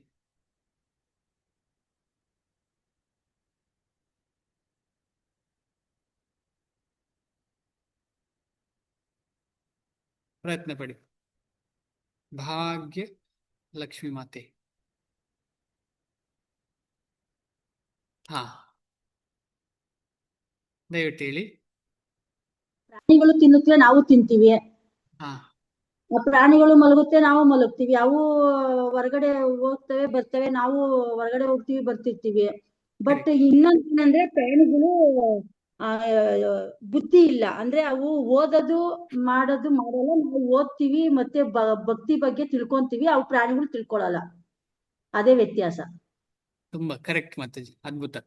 ಪ್ರಯತ್ನ ಪಡಿ. ಭಾಗ್ಯ ಲಕ್ಷ್ಮಿ ಮಾತೆ. ಹಾ, ದಯವಿಟ್ಟು ಹೇಳಿ. ಪ್ರಾಣಿಗಳು ತಿನ್ನುತ್ತವೆ, ನಾವು ತಿಂತೀವಿ. ಹಾ, ಪ್ರಾಣಿಗಳು ಮಲಗುತ್ತೆ, ನಾವು ಮಲಗ್ತೀವಿ. ಅವು ಹೊರಗಡೆ ಹೋಗ್ತವೆ ಬರ್ತವೆ, ನಾವು ಹೊರಗಡೆ ಹೋಗ್ತೀವಿ ಬರ್ತಿರ್ತೀವಿ. ಬಟ್ ಇನ್ನೊಂದು ಏನಂದ್ರೆ ಪ್ರಾಣಿಗಳು ಬುದ್ಧಿ ಇಲ್ಲ. ಅಂದ್ರೆ ಅವು ಓದೋದು ಮಾಡೋದು ಮಾಡಲ್ಲ. ನಾವು ಓದ್ತೀವಿ ಮತ್ತೆ ಭಕ್ತಿ ಬಗ್ಗೆ ತಿಳ್ಕೊಂತೀವಿ, ಅವು ಪ್ರಾಣಿಗಳು ತಿಳ್ಕೊಳಲ್ಲ. ಅದೇ ವ್ಯತ್ಯಾಸ. ತುಂಬಾ ಕರೆಕ್ಟ್ ಮಾತಾಜಿ, ಅದ್ಭುತ,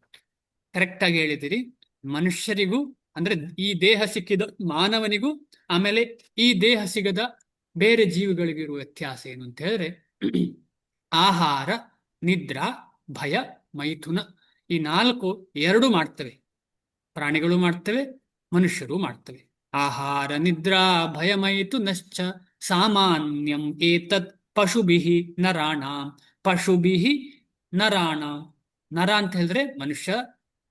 ಕರೆಕ್ಟ್ ಆಗಿ ಹೇಳಿದಿರಿ. ಮನುಷ್ಯರಿಗೂ ಅಂದ್ರೆ ಈ ದೇಹ ಸಿಕ್ಕಿದ ಮಾನವನಿಗೂ ಆಮೇಲೆ ಈ ದೇಹ ಸಿಗದ ಬೇರೆ ಜೀವಿಗಳಿಗಿರುವ ವ್ಯತ್ಯಾಸ ಏನು ಅಂತ ಹೇಳಿದ್ರೆ, ಆಹಾರ, ನಿದ್ರಾ, ಭಯ, ಮೈಥುನ, ಈ 4 ಎರಡು ಮಾಡ್ತವೆ. ಪ್ರಾಣಿಗಳು ಮಾಡ್ತವೆ, ಮನುಷ್ಯರು ಮಾಡ್ತವೆ. ಆಹಾರ ನಿದ್ರಾ ಭಯ ಮೈಥುನಶ್ಚ ಸಾಮಾನ್ಯಂ ಏತತ್ ಪಶುಭಿಃ ನರಾಣಾಂ. ಪಶುಭಿಃ ನರಾಣಾಂ. ನರ ಅಂತ ಹೇಳಿದ್ರೆ ಮನುಷ್ಯ,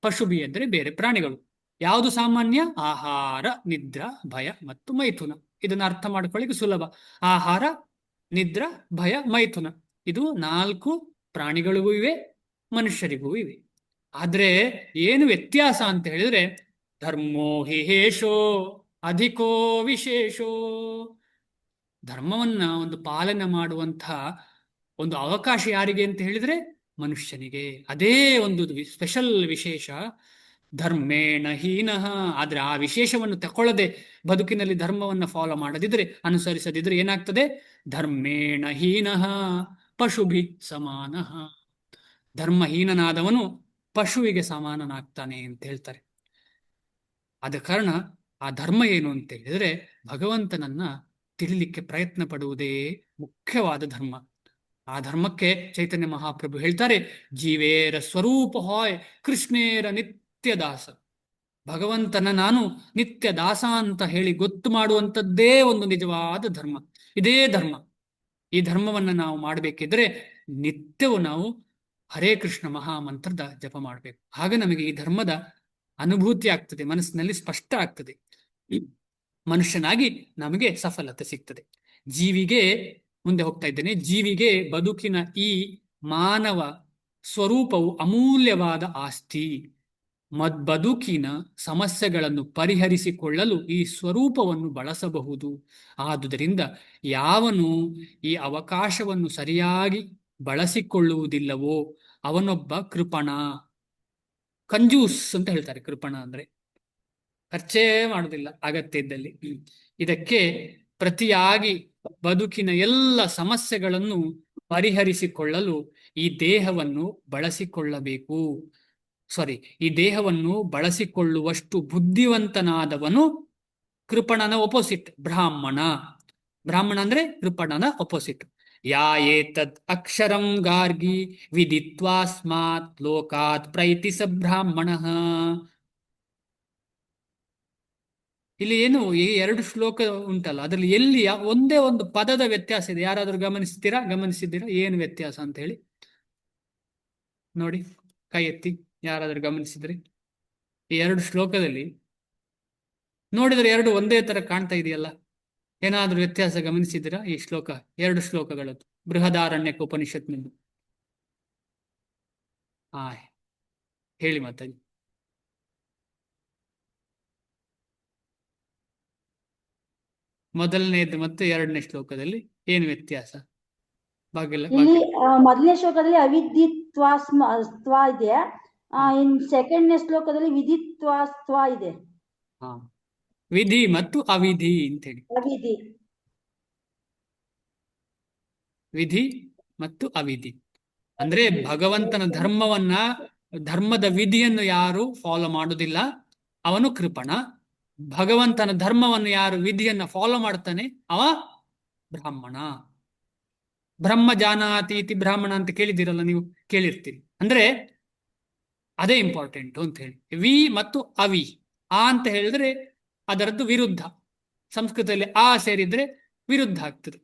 ಪಶುಭಿ ಅಂದ್ರೆ ಬೇರೆ ಪ್ರಾಣಿಗಳು. ಯಾವುದು ಸಾಮಾನ್ಯ? ಆಹಾರ, ನಿದ್ರಾ, ಭಯ ಮತ್ತು ಮೈಥುನ. ಇದನ್ನ ಅರ್ಥ ಮಾಡ್ಕೊಳ್ಳಿಕ್ಕೆ ಸುಲಭ. ಆಹಾರ, ನಿದ್ರಾ, ಭಯ, ಮೈಥುನ, ಇದು 4 ಪ್ರಾಣಿಗಳಿಗೂ ಇವೆ, ಮನುಷ್ಯರಿಗೂ ಇವೆ. ಆದ್ರೆ ಏನು ವ್ಯತ್ಯಾಸ ಅಂತ ಹೇಳಿದ್ರೆ, ಧರ್ಮೋ ಹಿ ಹೇಷೋ ಅಧಿಕೋ ವಿಶೇಷೋ. ಧರ್ಮವನ್ನ ಒಂದು ಪಾಲನೆ ಮಾಡುವಂತಹ ಒಂದು ಅವಕಾಶ ಯಾರಿಗೆ ಅಂತ ಹೇಳಿದ್ರೆ ಮನುಷ್ಯನಿಗೆ. ಅದೇ ಒಂದು ಸ್ಪೆಷಲ್ ವಿಶೇಷ. ಧರ್ಮೇಣ ಹೀನಃ. ಆದ್ರೆ ಆ ವಿಶೇಷವನ್ನು ತಕೊಳ್ಳದೆ ಬದುಕಿನಲ್ಲಿ ಧರ್ಮವನ್ನು ಫಾಲೋ ಮಾಡದಿದ್ರೆ, ಅನುಸರಿಸದಿದ್ರೆ ಏನಾಗ್ತದೆ? ಧರ್ಮೇಣ ಹೀನಃ ಪಶುಭಿ ಸಮಾನಃ. ಧರ್ಮಹೀನನಾದವನು ಪಶುವಿಗೆ ಸಮಾನನಾಗ್ತಾನೆ ಅಂತ ಹೇಳ್ತಾರೆ. ಆದ ಕಾರಣ ಆ ಧರ್ಮ ಏನು ಅಂತ ಹೇಳಿದ್ರೆ ಭಗವಂತನನ್ನ ತಿಳಿಲಿಕ್ಕೆ ಪ್ರಯತ್ನ ಪಡುವುದೇ ಮುಖ್ಯವಾದ ಧರ್ಮ. ಆ ಧರ್ಮಕ್ಕೆ ಚೈತನ್ಯ ಮಹಾಪ್ರಭು ಹೇಳ್ತಾರೆ, ಜೀವೇರ ಸ್ವರೂಪ ಹಾಯ್ ಕೃಷ್ಣೇರ ನಿತ್ಯ ದಾಸ. ಭಗವಂತನ ನಾನು ನಿತ್ಯ ದಾಸ ಅಂತ ಹೇಳಿ ಗೊತ್ತು ಮಾಡುವಂಥದ್ದೇ ಒಂದು ನಿಜವಾದ ಧರ್ಮ. ಇದೇ ಧರ್ಮ. ಈ ಧರ್ಮವನ್ನು ನಾವು ಮಾಡಬೇಕಿದ್ರೆ ನಿತ್ಯವೂ ನಾವು ಹರೇ ಕೃಷ್ಣ ಮಹಾಮಂತ್ರದ ಜಪ ಮಾಡಬೇಕು. ಆಗ ನಮಗೆ ಈ ಧರ್ಮದ ಅನುಭೂತಿ ಆಗ್ತದೆ, ಮನಸ್ಸಿನಲ್ಲಿ ಸ್ಪಷ್ಟ ಆಗ್ತದೆ. ಮನುಷ್ಯನಾಗಿ ನಮಗೆ ಸಫಲತೆ ಸಿಗ್ತದೆ. ಜೀವಿಗೆ, ಮುಂದೆ ಹೋಗ್ತಾ ಇದ್ದೇನೆ, ಜೀವಿಗೆ ಬದುಕಿನ ಈ ಮಾನವ ಸ್ವರೂಪವು ಅಮೂಲ್ಯವಾದ ಆಸ್ತಿ. ಬದುಕಿನ ಸಮಸ್ಯೆಗಳನ್ನು ಪರಿಹರಿಸಿಕೊಳ್ಳಲು ಈ ಸ್ವರೂಪವನ್ನು ಬಳಸಬಹುದು. ಆದುದರಿಂದ ಯಾವನು ಈ ಅವಕಾಶವನ್ನು ಸರಿಯಾಗಿ ಬಳಸಿಕೊಳ್ಳುವುದಿಲ್ಲವೋ ಅವನೊಬ್ಬ ಕೃಪಣ, ಕಂಜೂಸ್ ಅಂತ ಹೇಳ್ತಾರೆ. ಕೃಪಣ ಅಂದ್ರೆ ಖರ್ಚೇ ಮಾಡುವುದಿಲ್ಲ ಅಗತ್ಯ ಇದ್ದಲ್ಲಿ. ಇದಕ್ಕೆ ಪ್ರತಿಯಾಗಿ ಬದುಕಿನ ಎಲ್ಲ ಸಮಸ್ಯೆಗಳನ್ನು ಪರಿಹರಿಸಿಕೊಳ್ಳಲು ಈ ದೇಹವನ್ನು ಬಳಸಿಕೊಳ್ಳಬೇಕು. ಈ ದೇಹವನ್ನು ಬಳಸಿಕೊಳ್ಳುವಷ್ಟು ಬುದ್ಧಿವಂತನಾದವನು ಕೃಪಣನ ಒಪೋಸಿಟ್ ಬ್ರಾಹ್ಮಣ. ಬ್ರಾಹ್ಮಣ ಅಂದ್ರೆ ಕೃಪಣನ ಒಪೋಸಿಟ್. ಯಾ ಏತದ್ ಅಕ್ಷರಂ ಗಾರ್ಗಿ ವಿದಿತ್ವಾಸ್ಮಾತ್ ಲೋಕಾತ್ ಪ್ರೈತಿ ಸ ಬ್ರಾಹ್ಮಣ. ಇಲ್ಲಿ ಏನು ಈ 2 ಶ್ಲೋಕ ಉಂಟಲ್ಲ, ಅದರಲ್ಲಿ ಎಲ್ಲಿ ಒಂದೇ ಒಂದು ಪದದ ವ್ಯತ್ಯಾಸ ಇದೆ. ಯಾರಾದ್ರೂ ಗಮನಿಸಿದ್ದೀರಾ ಏನು ವ್ಯತ್ಯಾಸ ಅಂತ ಹೇಳಿ? ನೋಡಿ, ಕೈ ಎತ್ತಿ ಯಾರಾದ್ರೂ ಗಮನಿಸಿದ್ರಿ? ಈ 2 ಶ್ಲೋಕದಲ್ಲಿ ನೋಡಿದ್ರೆ 2 ಒಂದೇ ತರ ಕಾಣ್ತಾ ಇದೆಯಲ್ಲ. ಏನಾದ್ರೂ ವ್ಯತ್ಯಾಸ ಗಮನಿಸಿದ್ದೀರಾ? ಈ 2 ಶ್ಲೋಕಗಳದ್ದು ಬೃಹದಾರಣ್ಯಕ ಉಪನಿಷತ್ನಿಂದ. ಹಾ, ಹೇಳಿ ಮಾತಾಡಿ. ಮೊದಲನೇದು ಮತ್ತು 2ನೇ ಶ್ಲೋಕದಲ್ಲಿ ಏನು ವ್ಯತ್ಯಾಸ? ಇಲ್ಲಿ ಮೊದಲನೇ ಶ್ಲೋಕದಲ್ಲಿ ಅವಿದಿತ್ವಾಸ್ತ್ವ ಇದೆ. ಇನ್ ಸೆಕೆಂಡ್ನೇ ಶ್ಲೋಕದಲ್ಲಿ ವಿದಿತ್ವಾಸ್ತ್ವ ಇದೆ. ವಿಧಿ ಮತ್ತು ಅವಿಧಿ ಅಂತ ಹೇಳಿ. ವಿಧಿ ಮತ್ತು ಅವಿಧಿ ಅಂದ್ರೆ ಭಗವಂತನ ಧರ್ಮದ ವಿಧಿಯನ್ನು ಯಾರು ಫಾಲೋ ಮಾಡುವುದಿಲ್ಲ ಅವನು ಕೃಪಣ. ಭಗವಂತನ ಧರ್ಮವನ್ನು ಯಾರು ವಿಧಿಯನ್ನ ಫಾಲೋ ಮಾಡ್ತಾನೆ ಅವ ಬ್ರಾಹ್ಮಣ. ಬ್ರಹ್ಮ ಜಾನಾತಿ ಇತಿ ಬ್ರಾಹ್ಮಣ ಅಂತ ಕೇಳಿದಿರಲ್ಲ ನೀವು, ಕೇಳಿರ್ತೀರಿ. ಅಂದ್ರೆ ಅದೇ ಇಂಪಾರ್ಟೆಂಟ್ ಅಂತ ಹೇಳಿ. ವಿ ಮತ್ತು ಅವಿ, ಆ ಅಂತ ಹೇಳಿದ್ರೆ ಅದರದ್ದು ವಿರುದ್ಧ. ಸಂಸ್ಕೃತದಲ್ಲಿ ಆ ಸೇರಿದ್ರೆ ವಿರುದ್ಧ ಆಗ್ತದೆ.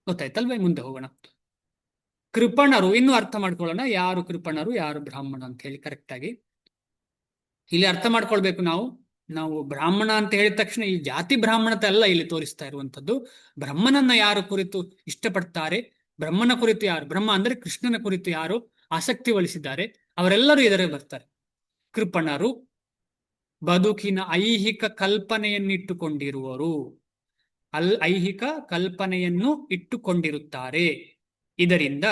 ಗೊತ್ತಾಯ್ತಲ್ವೇ? ಮುಂದೆ ಹೋಗೋಣ. ಕೃಪಣರು, ಇನ್ನು ಅರ್ಥ ಮಾಡ್ಕೊಳ್ಳೋಣ ಯಾರು ಕೃಪಣರು ಯಾರು ಬ್ರಾಹ್ಮಣ ಅಂತ ಹೇಳಿ ಕರೆಕ್ಟ್ ಆಗಿ. ಇಲ್ಲಿ ಅರ್ಥ ಮಾಡ್ಕೊಳ್ಬೇಕು ನಾವು. ನಾವು ಬ್ರಾಹ್ಮಣ ಅಂತ ಹೇಳಿದ ತಕ್ಷಣ ಈ ಜಾತಿ ಬ್ರಾಹ್ಮಣತೆ ಅಲ್ಲ ಇಲ್ಲಿ ತೋರಿಸ್ತಾ ಇರುವಂತದ್ದು. ಬ್ರಹ್ಮನನ್ನ ಯಾರು ಕುರಿತು ಇಷ್ಟಪಡ್ತಾರೆ, ಬ್ರಹ್ಮನ ಕುರಿತು ಯಾರು, ಬ್ರಹ್ಮ ಅಂದ್ರೆ ಕೃಷ್ಣನ ಕುರಿತು ಯಾರು ಆಸಕ್ತಿ ವಹಿಸಿದ್ದಾರೆ, ಅವರೆಲ್ಲರೂ ಇದರೇ ಬರ್ತಾರೆ. ಕೃಪಣರು ಬದುಕಿನ ಐಹಿಕ ಕಲ್ಪನೆಯನ್ನಿಟ್ಟುಕೊಂಡಿರುವರು. ಐಹಿಕ ಕಲ್ಪನೆಯನ್ನು ಇಟ್ಟುಕೊಂಡಿರುತ್ತಾರೆ. ಇದರಿಂದ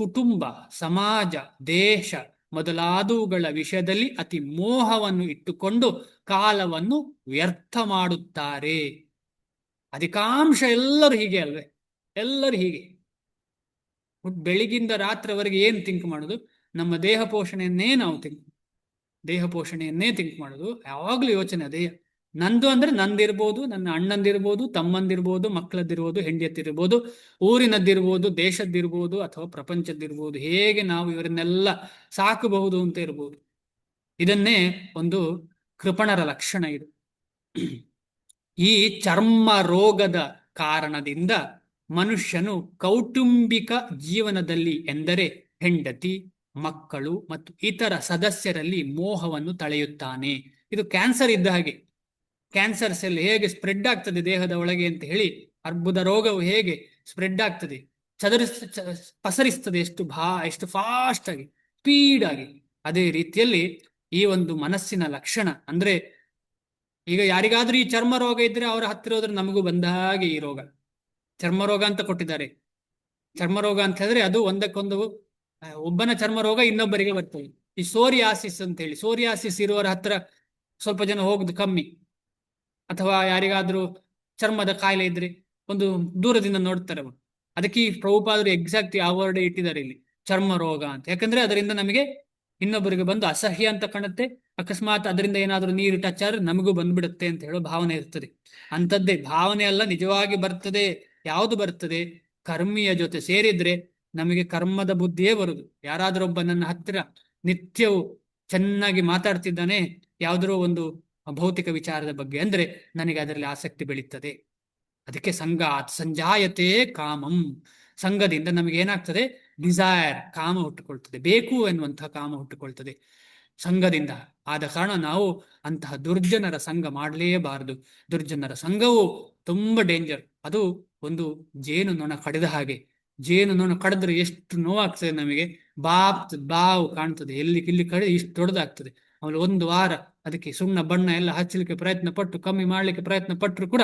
ಕುಟುಂಬ, ಸಮಾಜ, ದೇಶ ಮೊದಲಾದವುಗಳ ವಿಷಯದಲ್ಲಿ ಅತಿ ಮೋಹವನ್ನು ಇಟ್ಟುಕೊಂಡು ಕಾಲವನ್ನು ವ್ಯರ್ಥ ಮಾಡುತ್ತಾರೆ. ಅಧಿಕಾಂಶ ಎಲ್ಲರೂ ಹೀಗೆ ಅಲ್ವೇ? ಎಲ್ಲರೂ ಹೀಗೆ ಬೆಳಿಗಿಂದ ರಾತ್ರಿವರೆಗೆ ಏನ್ ಥಿಂಕ್ ಮಾಡೋದು? ನಮ್ಮ ದೇಹ ಪೋಷಣೆಯನ್ನೇ ನಾವು ದೇಹ ಪೋಷಣೆಯನ್ನೇ ಥಿಂಕ್ ಮಾಡೋದು. ಯಾವಾಗ್ಲೂ ಯೋಚನೆ ಅದೇ. ನಂದು ಅಂದ್ರೆ ನಂದಿರ್ಬೋದು, ನನ್ನ ಅಣ್ಣಂದಿರ್ಬೋದು, ತಮ್ಮಂದಿರ್ಬೋದು, ಮಕ್ಕಳದ್ದಿರ್ಬೋದು, ಹೆಂಡತಿರ್ಬೋದು, ಊರಿನದ್ದಿರ್ಬೋದು, ದೇಶದ್ದಿರ್ಬೋದು, ಅಥವಾ ಪ್ರಪಂಚದ್ದಿರ್ಬೋದು. ಹೇಗೆ ನಾವು ಇವರನ್ನೆಲ್ಲ ಸಾಕಬಹುದು ಅಂತ ಇರ್ಬೋದು. ಇದನ್ನೇ ಒಂದು ಕೃಪಣರ ಲಕ್ಷಣ ಇದು. ಈ ಚರ್ಮ ರೋಗದ ಕಾರಣದಿಂದ ಮನುಷ್ಯನು ಕೌಟುಂಬಿಕ ಜೀವನದಲ್ಲಿ, ಎಂದರೆ ಹೆಂಡತಿ, ಮಕ್ಕಳು ಮತ್ತು ಇತರ ಸದಸ್ಯರಲ್ಲಿ ಮೋಹವನ್ನು ತಳೆಯುತ್ತಾನೆ. ಇದು ಕ್ಯಾನ್ಸರ್ ಇದ್ದ ಹಾಗೆ. ಕ್ಯಾನ್ಸರ್ ಸೆಲ್ ಹೇಗೆ ಸ್ಪ್ರೆಡ್ ಆಗ್ತದೆ ದೇಹದ ಒಳಗೆ ಅಂತ ಹೇಳಿ, ಅರ್ಬುದ ರೋಗವು ಹೇಗೆ ಸ್ಪ್ರೆಡ್ ಆಗ್ತದೆ, ಪಸರಿಸ್ತದೆ ಎಷ್ಟು ಫಾಸ್ಟ್ ಆಗಿ, ಸ್ಪೀಡ್ ಆಗಿ. ಅದೇ ರೀತಿಯಲ್ಲಿ ಈ ಒಂದು ಮನಸ್ಸಿನ ಲಕ್ಷಣ ಅಂದ್ರೆ, ಈಗ ಯಾರಿಗಾದ್ರೂ ಈ ಚರ್ಮ ರೋಗ ಇದ್ರೆ ಅವರ ಹತ್ತಿರ ಹೋದ್ರೆ ನಮಗೂ ಬಂದ ಹಾಗೆ ಈ ರೋಗ. ಚರ್ಮ ರೋಗ ಅಂತ ಕೊಟ್ಟಿದ್ದಾರೆ. ಚರ್ಮ ರೋಗ ಅಂತ ಹೇಳಿದ್ರೆ ಅದು ಒಂದಕ್ಕೊಂದು, ಒಬ್ಬನ ಚರ್ಮ ರೋಗ ಇನ್ನೊಬ್ಬರಿಗೆ ಬರ್ತದೆ. ಈ ಸೋರಿಯಾಸಿಸ್ ಅಂತ ಹೇಳಿ, ಸೋರಿಯಾಸಿಸ್ ಇರುವವರ ಹತ್ರ ಸ್ವಲ್ಪ ಜನ ಹೋಗುದು ಕಮ್ಮಿ. ಅಥವಾ ಯಾರಿಗಾದ್ರೂ ಚರ್ಮದ ಕಾಯಿಲೆ ಇದ್ರೆ ಒಂದು ದೂರದಿಂದ ನೋಡ್ತಾರೆ ಅವರು. ಅದಕ್ಕೆ ಈ ಪ್ರಭುಪಾದರು ಎಕ್ಸಾಕ್ಟ್ ಯಾವ ವರ್ಡ್ ಇಟ್ಟಿದ್ದಾರೆ ಇಲ್ಲಿ, ಚರ್ಮ ರೋಗ ಅಂತ. ಯಾಕಂದ್ರೆ ಅದರಿಂದ ನಮಗೆ ಇನ್ನೊಬ್ಬರಿಗೆ ಬಂದು ಅಸಹ್ಯ ಅಂತ ಕಾಣುತ್ತೆ. ಅಕಸ್ಮಾತ್ ಅದರಿಂದ ಏನಾದ್ರೂ ನೀರು ಟಚ್ ಆದ್ರೆ ನಮಗೂ ಬಂದ್ಬಿಡುತ್ತೆ ಅಂತ ಹೇಳೋ ಭಾವನೆ ಇರ್ತದೆ. ಅಂಥದ್ದೇ ಭಾವನೆ ಅಲ್ಲ, ನಿಜವಾಗಿ ಬರ್ತದೆ. ಯಾವುದು ಬರ್ತದೆ? ಕರ್ಮಿಯ ಜೊತೆ ಸೇರಿದ್ರೆ ನಮಗೆ ಕರ್ಮದ ಬುದ್ಧಿಯೇ ಬರುದು. ಯಾರಾದ್ರೊಬ್ಬ ನನ್ನ ಹತ್ತಿರ ನಿತ್ಯವೂ ಚೆನ್ನಾಗಿ ಮಾತಾಡ್ತಿದ್ದಾನೆ ಯಾವ್ದಾರೋ ಒಂದು ಭೌತಿಕ ವಿಚಾರದ ಬಗ್ಗೆ ಅಂದ್ರೆ ನನಗೆ ಅದರಲ್ಲಿ ಆಸಕ್ತಿ ಬೆಳೀತದೆ. ಅದಕ್ಕೆ ಸಂಜಾಯತೆ ಕಾಮಂ. ಸಂಘದಿಂದ ನಮಗೆ ಏನಾಗ್ತದೆ? ಡಿಸೈರ್, ಕಾಮ ಹುಟ್ಟುಕೊಳ್ತದೆ, ಬೇಕು ಎನ್ನುವಂತಹ ಕಾಮ ಹುಟ್ಟುಕೊಳ್ತದೆ ಸಂಘದಿಂದ. ಆದ ಕಾರಣ ನಾವು ಅಂತಹ ದುರ್ಜನರ ಸಂಘ ಮಾಡಲೇಬಾರದು. ದುರ್ಜನರ ಸಂಘವು ತುಂಬಾ ಡೇಂಜರ್. ಅದು ಒಂದು ಜೇನು ನೊಣ ಕಡಿದ ಹಾಗೆ. ಜೇನು ನೊಣ ಕಡಿದ್ರೆ ಎಷ್ಟು ನೋವಾಗ್ತದೆ ನಮಗೆ, ಬಾವು ಕಾಣ್ತದೆ, ಇಲ್ಲಿ ಕಡಿದು ಇಷ್ಟು ದೊಡ್ಡದಾಗ್ತದೆ. ಆಮೇಲೆ ಒಂದು ವಾರ ಅದಕ್ಕೆ ಸುಣ್ಣ ಬಣ್ಣ ಎಲ್ಲ ಹಚ್ಚಲಿಕ್ಕೆ ಪ್ರಯತ್ನ ಪಟ್ಟು ಕಮ್ಮಿ ಮಾಡ್ಲಿಕ್ಕೆ ಪ್ರಯತ್ನ ಪಟ್ಟರು ಕೂಡ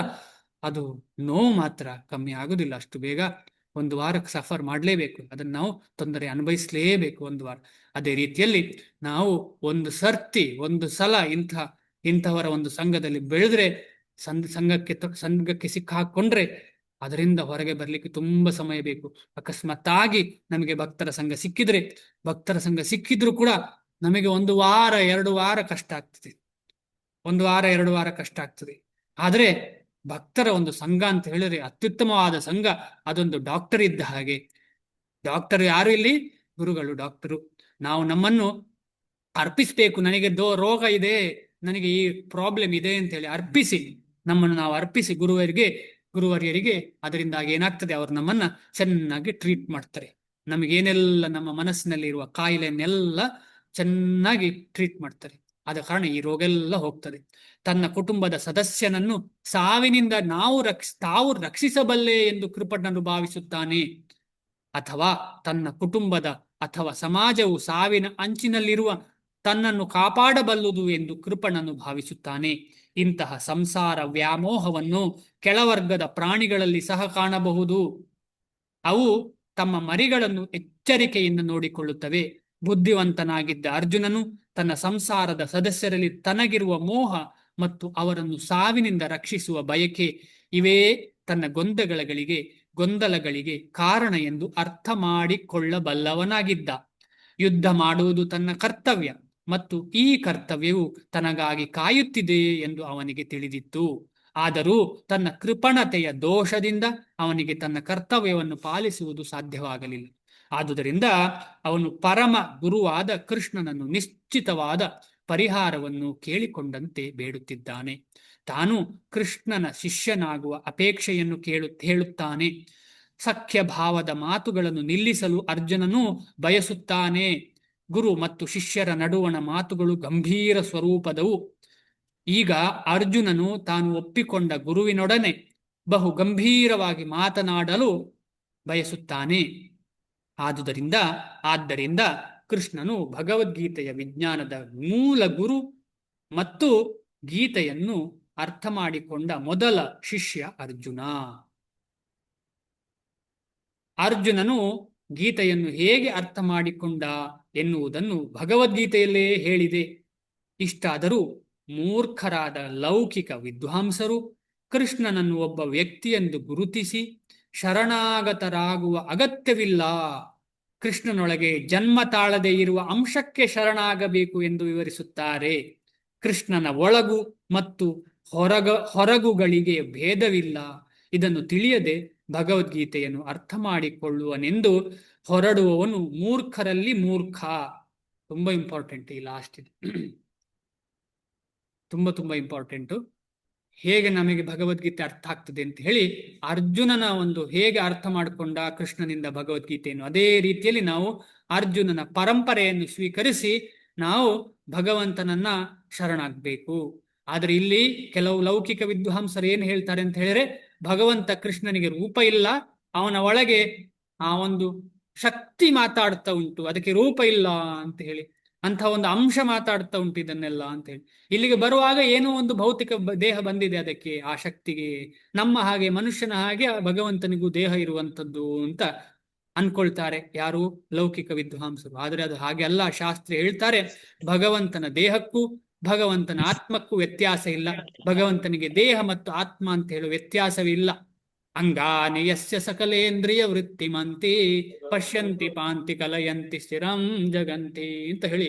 ಅದು ನೋವು ಮಾತ್ರ ಕಮ್ಮಿ ಆಗುದಿಲ್ಲ ಅಷ್ಟು ಬೇಗ. ಒಂದು ವಾರಕ್ಕೆ ಸಫರ್ ಮಾಡಲೇಬೇಕು, ಅದನ್ನು ನಾವು ತೊಂದರೆ ಅನುಭವಿಸಲೇಬೇಕು ಒಂದು ವಾರ. ಅದೇ ರೀತಿಯಲ್ಲಿ ನಾವು ಒಂದು ಸಲ ಇಂಥವರ ಒಂದು ಸಂಘದಲ್ಲಿ ಬೆಳೆದ್ರೆ, ಸಂಘಕ್ಕೆ ಸಿಕ್ಕಾಕೊಂಡ್ರೆ ಅದರಿಂದ ಹೊರಗೆ ಬರ್ಲಿಕ್ಕೆ ತುಂಬಾ ಸಮಯ ಬೇಕು. ಅಕಸ್ಮಾತ್ತಾಗಿ ನಮಗೆ ಭಕ್ತರ ಸಂಘ ಸಿಕ್ಕಿದ್ರು ಕೂಡ ನಮಗೆ 1-2 ವಾರ ಕಷ್ಟ ಆಗ್ತದೆ. 1-2 ವಾರ ಕಷ್ಟ ಆಗ್ತದೆ. ಆದ್ರೆ ಭಕ್ತರ ಒಂದು ಸಂಘ ಅಂತ ಹೇಳಿದ್ರೆ ಅತ್ಯುತ್ತಮವಾದ ಸಂಘ. ಅದೊಂದು ಡಾಕ್ಟರ್ ಇದ್ದ ಹಾಗೆ. ಡಾಕ್ಟರ್ ಯಾರು ಇಲ್ಲಿ? ಗುರುಗಳು ಡಾಕ್ಟರು. ನಾವು ನಮ್ಮನ್ನು ಅರ್ಪಿಸ್ಬೇಕು. ನನಗೆ ರೋಗ ಇದೆ, ನನಗೆ ಈ ಪ್ರಾಬ್ಲಮ್ ಇದೆ ಅಂತ ಹೇಳಿ ನಮ್ಮನ್ನು ನಾವು ಅರ್ಪಿಸಿ ಗುರುವರಿಯರಿಗೆ ಅದರಿಂದಾಗಿ ಏನಾಗ್ತದೆ? ಅವರು ನಮ್ಮನ್ನ ಚೆನ್ನಾಗಿ ಟ್ರೀಟ್ ಮಾಡ್ತಾರೆ. ನಮಗೇನೆಲ್ಲ ನಮ್ಮ ಮನಸ್ಸಿನಲ್ಲಿ ಇರುವ ಕಾಯಿಲೆಯನ್ನೆಲ್ಲ ಚೆನ್ನಾಗಿ ಟ್ರೀಟ್ ಮಾಡ್ತಾರೆ. ಆದ ಕಾರಣ ಈ ರೋಗ ಎಲ್ಲ ಹೋಗ್ತದೆ. ತನ್ನ ಕುಟುಂಬದ ಸದಸ್ಯನನ್ನು ಸಾವಿನಿಂದ ತಾವು ರಕ್ಷಿಸಬಲ್ಲೆ ಎಂದು ಕೃಪಣನು ಭಾವಿಸುತ್ತಾನೆ. ಅಥವಾ ತನ್ನ ಕುಟುಂಬದ ಅಥವಾ ಸಮಾಜವು ಸಾವಿನ ಅಂಚಿನಲ್ಲಿರುವ ತನ್ನನ್ನು ಕಾಪಾಡಬಲ್ಲುದು ಎಂದು ಕೃಪಣನು ಭಾವಿಸುತ್ತಾನೆ. ಇಂತಹ ಸಂಸಾರ ವ್ಯಾಮೋಹವನ್ನು ಕೆಳವರ್ಗದ ಪ್ರಾಣಿಗಳಲ್ಲಿ ಸಹ ಕಾಣಬಹುದು. ಅವು ತಮ್ಮ ಮರಿಗಳನ್ನು ಎಚ್ಚರಿಕೆಯಿಂದ ನೋಡಿಕೊಳ್ಳುತ್ತವೆ. ಬುದ್ಧಿವಂತನಾಗಿದ್ದ ಅರ್ಜುನನು ತನ್ನ ಸಂಸಾರದ ಸದಸ್ಯರಲ್ಲಿ ತನಗಿರುವ ಮೋಹ ಮತ್ತು ಅವರನ್ನು ಸಾವಿನಿಂದ ರಕ್ಷಿಸುವ ಬಯಕೆ, ಇವೇ ತನ್ನ ಗೊಂದಲಗಳಿಗೆ ಕಾರಣ ಎಂದು ಅರ್ಥ ಮಾಡಿಕೊಳ್ಳಬಲ್ಲವನಾಗಿದ್ದ. ಯುದ್ಧ ಮಾಡುವುದು ತನ್ನ ಕರ್ತವ್ಯ ಮತ್ತು ಈ ಕರ್ತವ್ಯವು ತನಗಾಗಿ ಕಾಯುತ್ತಿದೆ ಎಂದು ಅವನಿಗೆ ತಿಳಿದಿತ್ತು. ಆದರೂ ತನ್ನ ಕೃಪಣತೆಯ ದೋಷದಿಂದ ಅವನಿಗೆ ತನ್ನ ಕರ್ತವ್ಯವನ್ನು ಪಾಲಿಸುವುದು ಸಾಧ್ಯವಾಗಲಿಲ್ಲ. ಆದುದರಿಂದ ಅವನು ಪರಮ ಗುರುವಾದ ಕೃಷ್ಣನನ್ನು ನಿಶ್ಚಿತವಾದ ಪರಿಹಾರವನ್ನು ಕೇಳಿಕೊಂಡಂತೆ ಬೇಡುತ್ತಿದ್ದಾನೆ. ತಾನು ಕೃಷ್ಣನ ಶಿಷ್ಯನಾಗುವ ಅಪೇಕ್ಷೆಯನ್ನು ಹೇಳುತ್ತಾನೆ. ಸಖ್ಯ ಭಾವದ ಮಾತುಗಳನ್ನು ನಿಲ್ಲಿಸಲು ಅರ್ಜುನನು ಬಯಸುತ್ತಾನೆ. ಗುರು ಮತ್ತು ಶಿಷ್ಯರ ನಡುವಣ ಮಾತುಗಳು ಗಂಭೀರ ಸ್ವರೂಪದವು. ಈಗ ಅರ್ಜುನನು ತಾನು ಒಪ್ಪಿಕೊಂಡ ಗುರುವಿನೊಡನೆ ಬಹು ಗಂಭೀರವಾಗಿ ಮಾತನಾಡಲು ಬಯಸುತ್ತಾನೆ. ಆದ್ದರಿಂದ ಕೃಷ್ಣನು ಭಗವದ್ಗೀತೆಯ ವಿಜ್ಞಾನದ ಮೂಲ ಗುರು ಮತ್ತು ಗೀತೆಯನ್ನು ಅರ್ಥ ಮಾಡಿಕೊಂಡ ಮೊದಲ ಶಿಷ್ಯ ಅರ್ಜುನ. ಅರ್ಜುನನು ಗೀತೆಯನ್ನು ಹೇಗೆ ಅರ್ಥ ಮಾಡಿಕೊಂಡ ಎನ್ನುವುದನ್ನು ಭಗವದ್ಗೀತೆಯಲ್ಲೇ ಹೇಳಿದೆ. ಇಷ್ಟಾದರೂ ಮೂರ್ಖರಾದ ಲೌಕಿಕ ವಿದ್ವಾಂಸರು ಕೃಷ್ಣನನ್ನು ಒಬ್ಬ ವ್ಯಕ್ತಿಯೆಂದು ಗುರುತಿಸಿ ಶರಣಾಗತರಾಗುವ ಅಗತ್ಯವಿಲ್ಲ, ಕೃಷ್ಣನೊಳಗೆ ಜನ್ಮ ತಾಳದೆ ಇರುವ ಅಂಶಕ್ಕೆ ಶರಣಾಗಬೇಕು ಎಂದು ವಿವರಿಸುತ್ತಾರೆ. ಕೃಷ್ಣನ ಒಳಗು ಮತ್ತು ಹೊರಗುಗಳಿಗೆ ಭೇದವಿಲ್ಲ. ಇದನ್ನು ತಿಳಿಯದೆ ಭಗವದ್ಗೀತೆಯನ್ನು ಅರ್ಥ ಮಾಡಿಕೊಳ್ಳುವನೆಂದು ಹೊರಡುವವನು ಮೂರ್ಖರಲ್ಲಿ ಮೂರ್ಖ. ತುಂಬಾ ಇಂಪಾರ್ಟೆಂಟ್ ಈ ಲಾಸ್ಟ್ ಇದು. ತುಂಬಾ ಇಂಪಾರ್ಟೆಂಟು. ಹೇಗೆ ನಮಗೆ ಭಗವದ್ಗೀತೆ ಅರ್ಥ ಆಗ್ತದೆ ಅಂತ ಹೇಳಿ ಅರ್ಜುನನ ಒಂದು ಹೇಗೆ ಅರ್ಥ ಮಾಡಿಕೊಂಡ ಕೃಷ್ಣನಿಂದ ಭಗವದ್ಗೀತೆಯನ್ನು, ಅದೇ ರೀತಿಯಲ್ಲಿ ನಾವು ಅರ್ಜುನನ ಪರಂಪರೆಯನ್ನು ಸ್ವೀಕರಿಸಿ ನಾವು ಭಗವಂತನನ್ನ ಶರಣಾಗಬೇಕು. ಆದರೆ ಇಲ್ಲಿ ಕೆಲವು ಲೌಕಿಕ ವಿದ್ವಾಂಸರು ಏನು ಹೇಳ್ತಾರೆ ಅಂತ ಹೇಳಿದ್ರೆ, ಭಗವಂತ ಕೃಷ್ಣನಿಗೆ ರೂಪ ಇಲ್ಲ, ಅವನ ಒಳಗೆ ಆ ಒಂದು ಶಕ್ತಿ ಮಾತಾಡ್ತಾ ಉಂಟು, ಅದಕ್ಕೆ ರೂಪ ಇಲ್ಲ ಅಂತ ಹೇಳಿ, ಅಂತ ಒಂದು ಅಂಶ ಮಾತಾಡ್ತಾ ಉಂಟು ಇದನ್ನೆಲ್ಲ ಅಂತ ಹೇಳಿ. ಇಲ್ಲಿಗೆ ಬರುವಾಗ ಏನೋ ಒಂದು ಭೌತಿಕ ದೇಹ ಬಂದಿದೆ ಅದಕ್ಕೆ, ಆ ಶಕ್ತಿಗೆ. ನಮ್ಮ ಹಾಗೆ ಮನುಷ್ಯನ ಹಾಗೆ ಭಗವಂತನಿಗೂ ದೇಹ ಇರುವಂಥದ್ದು ಅಂತ ಅನ್ಕೊಳ್ತಾರೆ ಯಾರು ಲೌಕಿಕ ವಿದ್ವಾಂಸರು. ಆದರೆ ಅದು ಹಾಗೆ ಅಲ್ಲ. ಶಾಸ್ತ್ರ ಹೇಳ್ತಾರೆ ಭಗವಂತನ ದೇಹಕ್ಕೂ ಭಗವಂತನ ಆತ್ಮಕ್ಕೂ ವ್ಯತ್ಯಾಸ ಇಲ್ಲ. ಭಗವಂತನಿಗೆ ದೇಹ ಮತ್ತು ಆತ್ಮ ಅಂತ ಹೇಳುವ ವ್ಯತ್ಯಾಸವಿಲ್ಲ. ಅಂಗಾನಿ ಯಸ್ಯ ಸಕಲೇಂದ್ರಿಯ ವೃತ್ತಿಮಂತಿ ಪಶ್ಯಂತಿ ಪಾಂತಿ ಕಲಯಂತಿ ಸ್ಥಿರಂ ಜಗಂತಿ ಅಂತ ಹೇಳಿ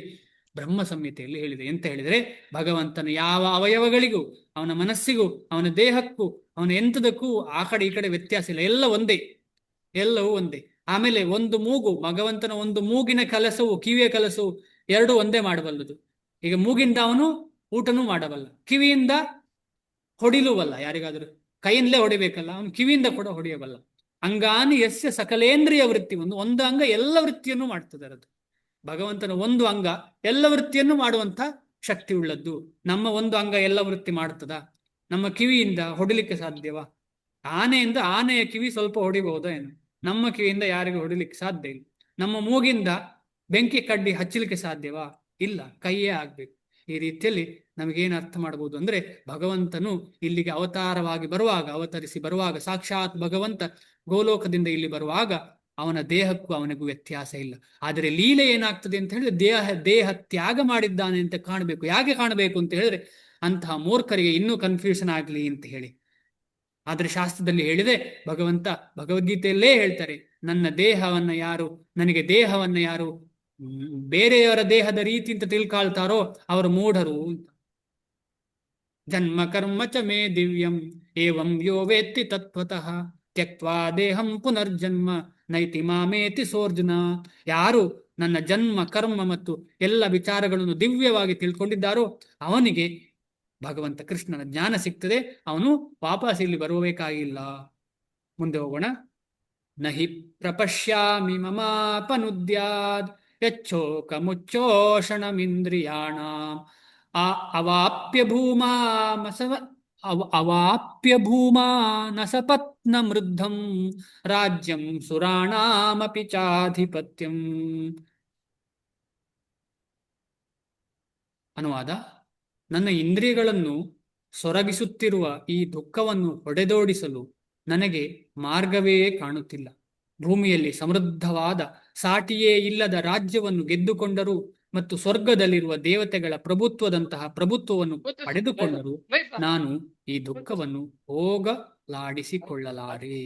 ಬ್ರಹ್ಮ ಸಂಹಿತೆಯಲ್ಲಿ ಹೇಳಿದೆ. ಎಂತ ಹೇಳಿದರೆ, ಭಗವಂತನ ಯಾವ ಅವಯವಗಳಿಗೂ, ಅವನ ಮನಸ್ಸಿಗೂ, ಅವನ ದೇಹಕ್ಕೂ, ಅವನ ಎಂಥದಕ್ಕೂ ಆ ಕಡೆ ಈ ಕಡೆ ವ್ಯತ್ಯಾಸ ಇಲ್ಲ, ಎಲ್ಲ ಒಂದೇ, ಎಲ್ಲವೂ ಒಂದೇ. ಆಮೇಲೆ ಒಂದು ಮೂಗು, ಭಗವಂತನ ಒಂದು ಮೂಗಿನ ಕೆಲಸವು ಕಿವಿಯ ಕೆಲಸವು ಎರಡೂ ಒಂದೇ ಮಾಡಬಲ್ಲದು. ಈಗ ಮೂಗಿಂದ ಅವನು ಊಟನೂ ಮಾಡಬಲ್ಲ, ಕಿವಿಯಿಂದ ಹೊಡಿಲುವಲ್ಲ, ಯಾರಿಗಾದರೂ ಕೈಯಿಂದಲೇ ಹೊಡಿಬೇಕಲ್ಲ, ಅವನು ಕಿವಿಯಿಂದ ಕೂಡ ಹೊಡೆಯಬಲ್ಲ. ಅಂಗಾನಿ ಯಸ್ಯ ಸಕಲೇಂದ್ರಿಯ ವೃತ್ತಿ, ಒಂದು ಅಂಗ ಎಲ್ಲ ವೃತ್ತಿಯನ್ನು ಮಾಡ್ತದೆ. ಅದು ಭಗವಂತನ ಒಂದು ಅಂಗ ಎಲ್ಲ ವೃತ್ತಿಯನ್ನು ಮಾಡುವಂತ ಶಕ್ತಿ ಉಳ್ಳದ್ದು. ನಮ್ಮ ಒಂದು ಅಂಗ ಎಲ್ಲ ವೃತ್ತಿ ಮಾಡ್ತದ? ನಮ್ಮ ಕಿವಿಯಿಂದ ಹೊಡಿಲಿಕ್ಕೆ ಸಾಧ್ಯವಾ? ಆನೆಯ ಕಿವಿ ಸ್ವಲ್ಪ ಹೊಡಿಬಹುದಾ ಏನು? ನಮ್ಮ ಕಿವಿಯಿಂದ ಯಾರಿಗೂ ಹೊಡಿಲಿಕ್ಕೆ ಸಾಧ್ಯ ಇಲ್ಲ. ನಮ್ಮ ಮೂಗಿಂದ ಬೆಂಕಿ ಕಡ್ಡಿ ಹಚ್ಚಲಿಕ್ಕೆ ಸಾಧ್ಯವಾ? ಇಲ್ಲ, ಕೈಯೇ ಆಗ್ಬೇಕು. ಈ ರೀತಿಯಲ್ಲಿ ನಮಗೇನು ಅರ್ಥ ಮಾಡಬಹುದು ಅಂದ್ರೆ, ಭಗವಂತನು ಇಲ್ಲಿಗೆ ಅವತರಿಸಿ ಬರುವಾಗ ಸಾಕ್ಷಾತ್ ಭಗವಂತ ಗೋಲೋಕದಿಂದ ಇಲ್ಲಿ ಬರುವಾಗ ಅವನ ದೇಹಕ್ಕೂ ಅವನಿಗೂ ವ್ಯತ್ಯಾಸ ಇಲ್ಲ. ಆದರೆ ಲೀಲೆ ಏನಾಗ್ತದೆ ಅಂತ ಹೇಳಿದ್ರೆ, ದೇಹ ತ್ಯಾಗ ಮಾಡಿದ್ದಾನೆ ಅಂತ ಕಾಣಬೇಕು. ಯಾಕೆ ಕಾಣಬೇಕು ಅಂತ ಹೇಳಿದ್ರೆ, ಅಂತಹ ಮೂರ್ಖರಿಗೆ ಇನ್ನೂ ಕನ್ಫ್ಯೂಷನ್ ಆಗ್ಲಿ ಅಂತ ಹೇಳಿ. ಆದ್ರೆ ಶಾಸ್ತ್ರದಲ್ಲಿ ಹೇಳಿದೆ, ಭಗವಂತ ಭಗವದ್ಗೀತೆಯಲ್ಲೇ ಹೇಳ್ತಾರೆ, ನನಗೆ ದೇಹವನ್ನ ಯಾರು ಬೇರೆಯವರ ದೇಹದ ರೀತಿ ಅಂತ ತಿಳ್ಕೊಳ್ತಾರೋ ಅವರು ಮೂಢರು ಅಂತ. ಜನ್ಮ ಕರ್ಮ ಚ ಮೇ ದಿವ್ಯಂ ಏವಂ ಯೋ ವೇತ್ತಿ ತತ್ವತಃ ತ್ಯಕ್ವಾ ದೇಹಂ ಪುನರ್ಜನ್ಮ ನೈತಿ ಮಾಮೇತಿ ಸೋರ್ಜುನ. ಯಾರು ನನ್ನ ಜನ್ಮ ಕರ್ಮ ಮತ್ತು ಎಲ್ಲ ವಿಚಾರಗಳನ್ನು ದಿವ್ಯವಾಗಿ ತಿಳ್ಕೊಂಡಿದ್ದಾರೋ ಅವನಿಗೆ ಭಗವಂತ ಕೃಷ್ಣನ ಜ್ಞಾನ ಸಿಗ್ತದೆ, ಅವನು ವಾಪಸ್ ಇಲ್ಲಿ ಬರಬೇಕಾಗಿಲ್ಲ. ಮುಂದೆ ಹೋಗೋಣ. ನಹಿ ಪ್ರಪಶ್ಯಾಮಿ ಮಮಾಪನುದ್ಯಾದ್ ಯಚ್ಚೋಕ ಮುಚ್ಚೋಷಣಮಿಂದ್ರಿಯಾಣ ಅವಾಪ್ಯ ಭೂಮಾ ನಸಪತ್ನ ಮೃದ್ಧಂ ರಾಜ್ಯಂ ಸುರಾಣಾಮಪಿ ಚಾಧಿಪತ್ಯಂ. ಅನುವಾದ: ನನ್ನ ಇಂದ್ರಿಯಗಳನ್ನು ಸೊರಗಿಸುತ್ತಿರುವ ಈ ದುಃಖವನ್ನು ಹೊಡೆದೋಡಿಸಲು ನನಗೆ ಮಾರ್ಗವೇ ಕಾಣುತ್ತಿಲ್ಲ. ಭೂಮಿಯಲ್ಲಿ ಸಮೃದ್ಧವಾದ ಸಾಟಿಯೇ ಇಲ್ಲದ ರಾಜ್ಯವನ್ನು ಗೆದ್ದುಕೊಂಡರೂ ಮತ್ತು ಸ್ವರ್ಗದಲ್ಲಿರುವ ದೇವತೆಗಳ ಪ್ರಭುತ್ವವನ್ನು ಪಡೆದುಕೊಂಡರೂ ನಾನು ಈ ದುಃಖವನ್ನು ಹೋಗಲಾಡಿಸಿಕೊಳ್ಳಲಾರೆ.